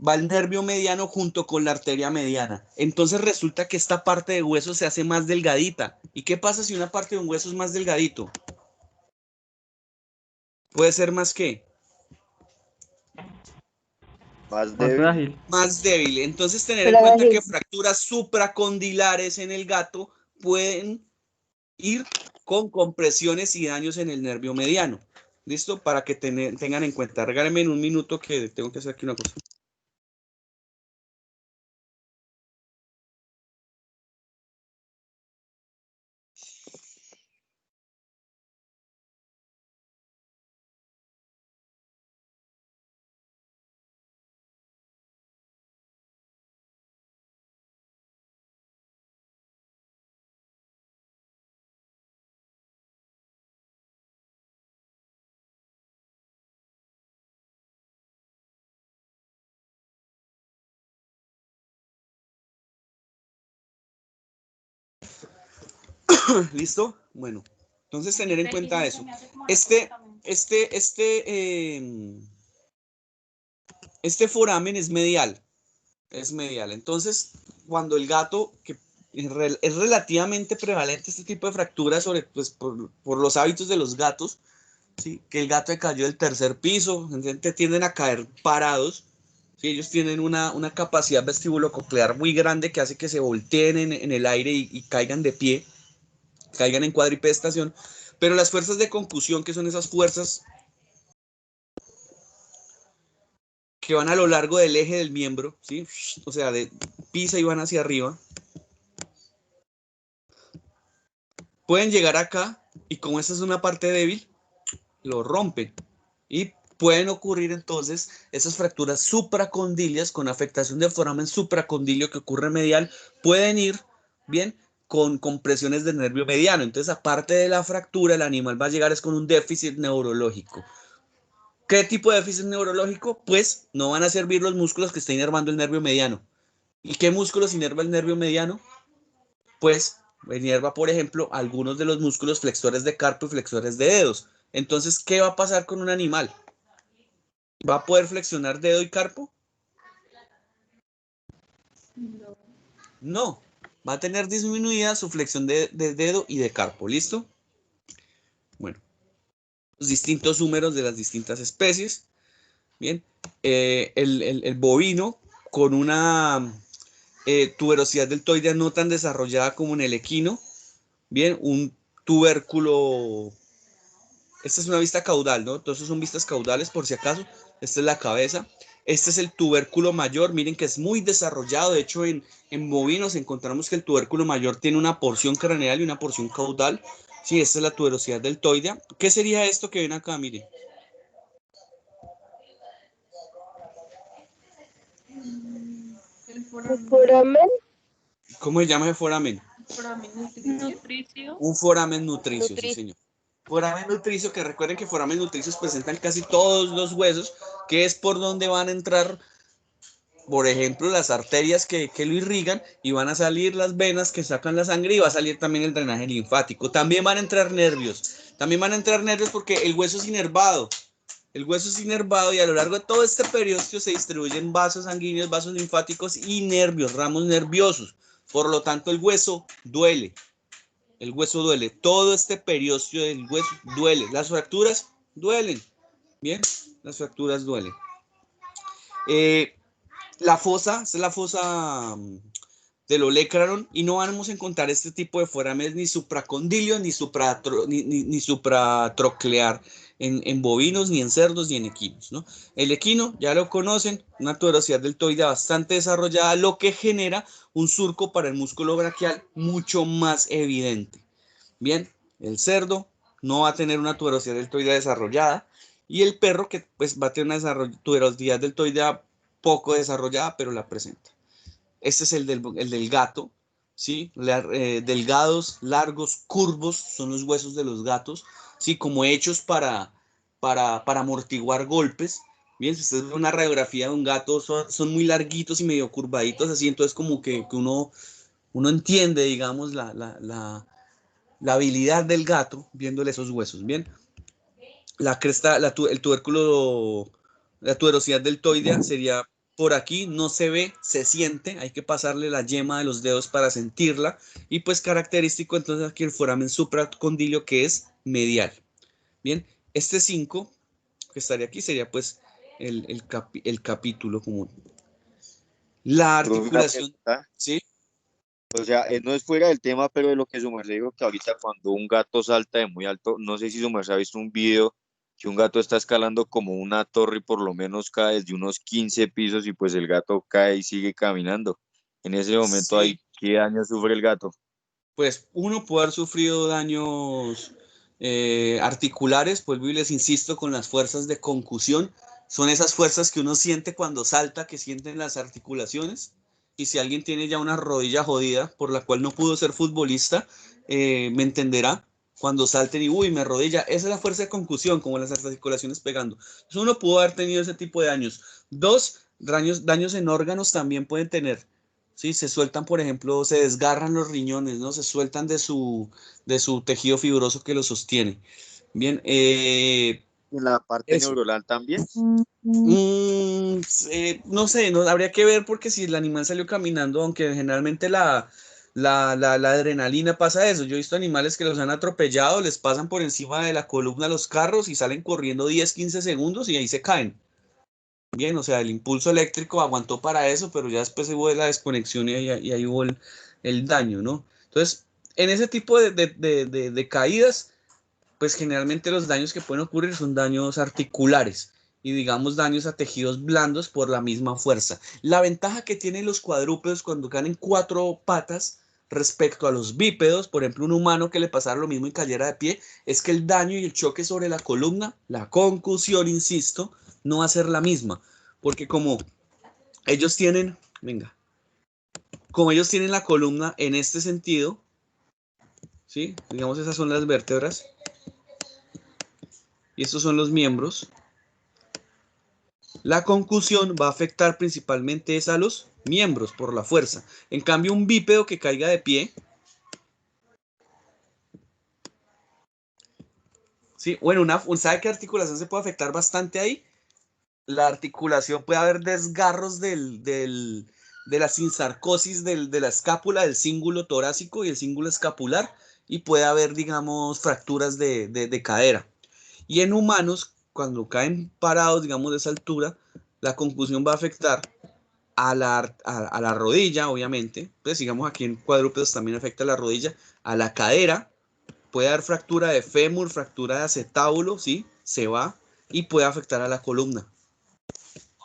Va el nervio mediano junto con la arteria mediana. Entonces resulta que esta parte de hueso se hace más delgadita. ¿Y qué pasa si una parte de un hueso es más delgadito? Puede ser más ¿qué? Más débil. Más débil. Entonces tener en cuenta que fracturas supracondilares en el gato pueden ir con compresiones y daños en el nervio mediano. ¿Listo? Para que tengan en cuenta. Regálenme en un minuto que tengo que hacer aquí una cosa. ¿Listo? Bueno, entonces tener en cuenta eso. Este foramen es medial. Es medial. Entonces, cuando el gato, que es relativamente prevalente este tipo de fracturas pues, por los hábitos de los gatos, ¿sí? Que el gato cayó del tercer piso, tienden a caer parados. ¿Sí? Ellos tienen una capacidad vestibulococlear muy grande que hace que se volteen en el aire y caigan de pie, caigan en cuadripestación, pero las fuerzas de concusión, que son esas fuerzas que van a lo largo del eje del miembro, ¿sí? O sea, pisa y van hacia arriba, pueden llegar acá y como esta es una parte débil, lo rompen y pueden ocurrir entonces esas fracturas supracondilias con afectación del foramen supracondilio que ocurre medial, pueden ir bien con compresiones del nervio mediano. Entonces, aparte de la fractura, el animal va a llegar es con un déficit neurológico. ¿Qué tipo de déficit neurológico? Pues no van a servir los músculos que estén inervando el nervio mediano. ¿Y qué músculos inerva el nervio mediano? Pues inerva, por ejemplo, algunos de los músculos flexores de carpo y flexores de dedos. Entonces, ¿qué va a pasar con un animal? ¿Va a poder flexionar dedo y carpo? No. Va a tener disminuida su flexión de dedo y de carpo. ¿Listo? Bueno. Los distintos húmeros de las distintas especies. Bien. El bovino con una tuberosidad deltoidea no tan desarrollada como en el equino. Bien. Un tubérculo. Esta es una vista caudal, ¿no? Todos son vistas caudales por si acaso. Esta es la cabeza. Este es el tubérculo mayor. Miren que es muy desarrollado. De hecho, en bovinos encontramos que el tubérculo mayor tiene una porción craneal y una porción caudal. Sí, esta es la tuberosidad deltoidea. ¿Qué sería esto que ven acá? Miren. ¿El foramen? ¿Cómo se llama ese foramen? Foramen nutricio. Un foramen nutricio, sí, señor. Foramen nutricio, que recuerden que foramen nutricios presentan casi todos los huesos, que es por donde van a entrar, por ejemplo, las arterias que lo irrigan y van a salir las venas que sacan la sangre y va a salir también el drenaje linfático. También van a entrar nervios. También van a entrar nervios porque el hueso es inervado. El hueso es inervado y a lo largo de todo este periósteo se distribuyen vasos sanguíneos, vasos linfáticos y nervios, ramos nerviosos. Por lo tanto, el hueso duele. El hueso duele. Todo este periósteo del hueso duele. Las fracturas duelen. Bien, las fracturas duelen. La fosa, esta es la fosa del olecranon, y no vamos a encontrar este tipo de foramen ni supracondilio ni supratroclear en bovinos, ni en cerdos, ni en equinos, ¿no? El equino, ya lo conocen, una tuberosidad deltoide bastante desarrollada, lo que genera un surco para el músculo braquial mucho más evidente. Bien, el cerdo no va a tener una tuberosidad deltoide desarrollada, y el perro que pues va a tener una tuberosidad deltoidea poco desarrollada, pero la presenta. Este es el del gato, ¿sí? Delgados, largos, curvos, son los huesos de los gatos, ¿sí? Como hechos para amortiguar golpes. Bien, si usted ve una radiografía de un gato, son muy larguitos y medio curvaditos, así, entonces como que uno entiende, digamos, la habilidad del gato viéndole esos huesos. Bien, la cresta, el tubérculo, la tuberosidad deltoidea sería por aquí, no se ve, se siente, hay que pasarle la yema de los dedos para sentirla, y pues característico entonces aquí el foramen supracondilio, que es medial. Bien, este 5 que estaría aquí sería pues el capítulo común. La articulación, ¿sí? O sea, no es fuera del tema, pero de lo que su merced dijo, que ahorita cuando un gato salta de muy alto, no sé si su merced ha visto un video que un gato está escalando como una torre y por lo menos cae desde unos 15 pisos y pues el gato cae y sigue caminando. En ese momento, Sí. ¿qué daño sufre el gato? Pues uno puede haber sufrido daños articulares, vuelvo y les insisto, con las fuerzas de concusión. Son esas fuerzas que uno siente cuando salta, que sienten las articulaciones. Y si alguien tiene ya una rodilla jodida, por la cual no pudo ser futbolista, me entenderá. Cuando salten y uy, me rodilla, esa es la fuerza de concusión, como las articulaciones pegando. Entonces uno pudo haber tenido ese tipo de daños. Dos, daños en órganos también pueden tener. Sí, se sueltan, por ejemplo, se desgarran los riñones, ¿no? Se sueltan de su tejido fibroso que lo sostiene. Bien, ¿En la parte neuronal también? No sé, no, habría que ver, porque si el animal salió caminando, aunque generalmente la adrenalina pasa eso. Yo he visto animales que los han atropellado, les pasan por encima de la columna los carros y salen corriendo 10, 15 segundos y ahí se caen. Bien, o sea, el impulso eléctrico aguantó para eso, pero ya después hubo la desconexión y ahí hubo el daño, ¿no? Entonces, en ese tipo de caídas, pues generalmente los daños que pueden ocurrir son daños articulares y digamos daños a tejidos blandos por la misma fuerza. La ventaja que tienen los cuadrúpedos cuando caen en 4 patas respecto a los bípedos, por ejemplo un humano que le pasara lo mismo y cayera de pie, es que el daño y el choque sobre la columna, la concusión, insisto, no va a ser la misma, porque como ellos tienen, como ellos tienen la columna en este sentido, ¿sí? Digamos esas son las vértebras y estos son los miembros. La concusión va a afectar principalmente a los miembros por la fuerza. En cambio, un bípedo que caiga de pie, ¿sí? Bueno, ¿sabe qué articulación se puede afectar bastante ahí? La articulación, puede haber desgarros de la sinsarcosis de la escápula, del cíngulo torácico y el cíngulo escapular, y puede haber, digamos, fracturas de cadera. Y en humanos, cuando caen parados, digamos, de esa altura, la concusión va a afectar a la rodilla, obviamente. Pues digamos, aquí en cuadrúpedos también afecta a la rodilla, a la cadera, puede haber fractura de fémur, fractura de acetábulo, ¿sí? Se va, y puede afectar a la columna,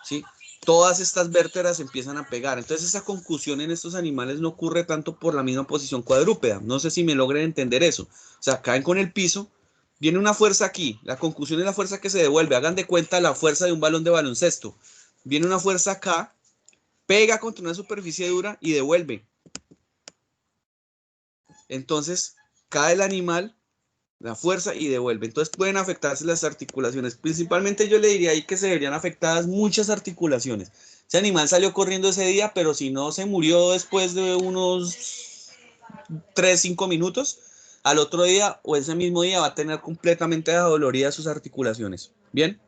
¿sí? Todas estas vértebras empiezan a pegar. Entonces esa concusión en estos animales no ocurre tanto por la misma posición cuadrúpeda. No sé si me logren entender eso. O sea, caen con el piso, viene una fuerza aquí, la concusión es la fuerza que se devuelve. Hagan de cuenta la fuerza de un balón de baloncesto. Viene una fuerza acá, pega contra una superficie dura y devuelve. Entonces cae el animal, la fuerza, y devuelve. Entonces pueden afectarse las articulaciones. Principalmente yo le diría ahí que se verían afectadas muchas articulaciones. Ese animal salió corriendo ese día, pero si no se murió después de unos 3, 5 minutos, al otro día o ese mismo día va a tener completamente adoloridas sus articulaciones. Bien,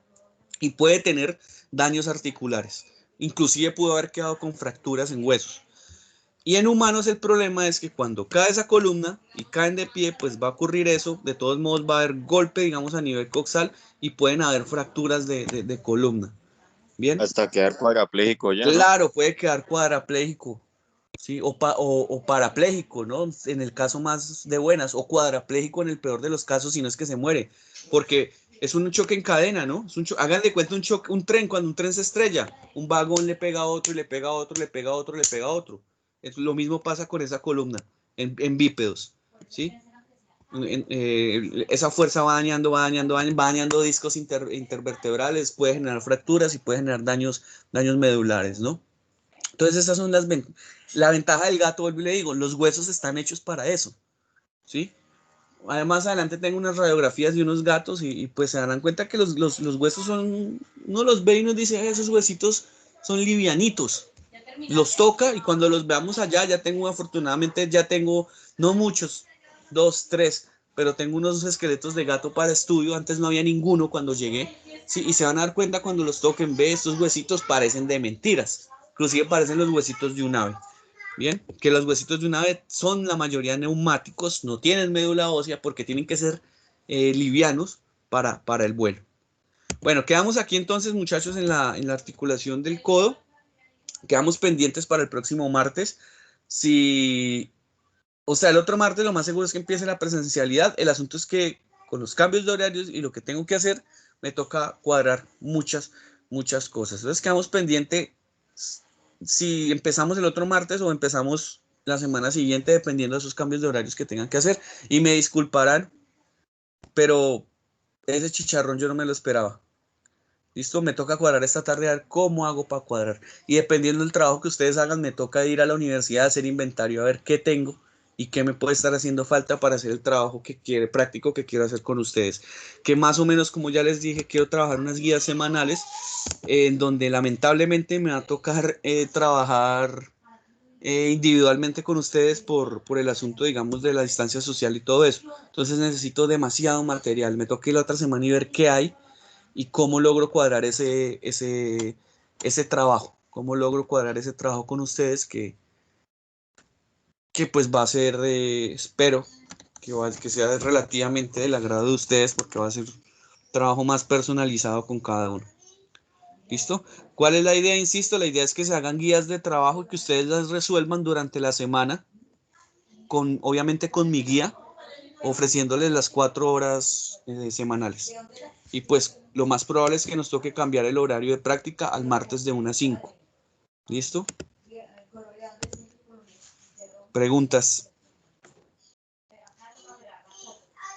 y puede tener daños articulares. Inclusive pudo haber quedado con fracturas en huesos. Y en humanos el problema es que cuando cae esa columna y caen de pie, pues va a ocurrir eso. De todos modos va a haber golpe, digamos, a nivel coxal, y pueden haber fracturas de columna. Bien. Hasta quedar cuadrapléjico ya, ¿no? Claro, puede quedar cuadrapléjico. ¿sí? O parapléjico, ¿no? En el caso más de buenas, o cuadrapléjico en el peor de los casos, si no es que se muere, porque es un choque en cadena, ¿no? Hagan de cuenta un choque, un tren, cuando un tren se estrella, un vagón le pega a otro y le pega a otro, le pega a otro, le pega a otro. Lo mismo pasa con esa columna en bípedos, ¿sí? Esa fuerza va dañando discos intervertebrales, puede generar fracturas y puede generar daños medulares, ¿no? Entonces esas son la ventaja del gato, vuelvo y le digo, los huesos están hechos para eso, ¿sí? Además, adelante tengo unas radiografías de unos gatos y pues se darán cuenta que los huesos son, uno los ve y nos dice, esos huesitos son livianitos. Los toca y cuando los veamos allá, afortunadamente ya tengo, no muchos, 2, 3, pero tengo unos esqueletos de gato para estudio. Antes no había ninguno cuando llegué, ¿sí? Y se van a dar cuenta cuando los toquen, ve, estos huesitos parecen de mentiras. Inclusive parecen los huesitos de un ave. Bien, que los huesitos de un ave son la mayoría neumáticos, no tienen médula ósea porque tienen que ser livianos para el vuelo. Bueno, quedamos aquí entonces, muchachos, en la articulación del codo. Quedamos pendientes para el próximo martes. O sea, el otro martes lo más seguro es que empiece la presencialidad. El asunto es que con los cambios de horarios y lo que tengo que hacer, me toca cuadrar muchas cosas. Entonces quedamos pendientes si empezamos el otro martes o empezamos la semana siguiente, dependiendo de esos cambios de horarios que tengan que hacer. Y me disculparán, pero ese chicharrón yo no me lo esperaba. Listo, me toca cuadrar esta tarde a ver cómo hago para cuadrar. Y dependiendo del trabajo que ustedes hagan, me toca ir a la universidad a hacer inventario, a ver qué tengo y qué me puede estar haciendo falta para hacer el trabajo práctico que quiero hacer con ustedes. Que más o menos, como ya les dije, quiero trabajar unas guías semanales en donde lamentablemente me va a tocar trabajar individualmente con ustedes por el asunto, digamos, de la distancia social y todo eso. Entonces necesito demasiado material. Me toca ir la otra semana y ver qué hay y cómo logro cuadrar ese trabajo, cómo logro cuadrar ese trabajo con ustedes que pues va a ser, espero que sea relativamente del agrado de ustedes porque va a ser un trabajo más personalizado con cada uno. ¿Listo? ¿Cuál es la idea? Insisto, la idea es que se hagan guías de trabajo y que ustedes las resuelvan durante la semana, obviamente con mi guía, ofreciéndoles las 4 horas semanales. Y pues lo más probable es que nos toque cambiar el horario de práctica al martes de 1 a 5. ¿Listo? Preguntas.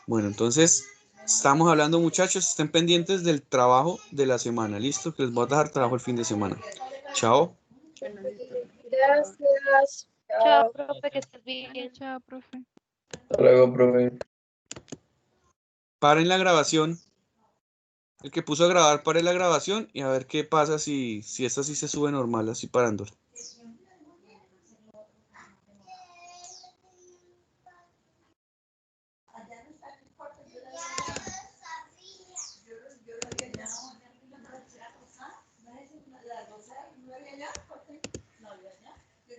Bueno, entonces estamos hablando, muchachos, estén pendientes del trabajo de la semana. ¿Listo? Que les voy a dejar trabajo el fin de semana. Chao. Gracias. Chao, profe, que estés bien. Chao, profe. Hasta luego, profe. Paren la grabación. El que puso a grabar, pare la grabación y a ver qué pasa si esta sí se sube normal, así parándola.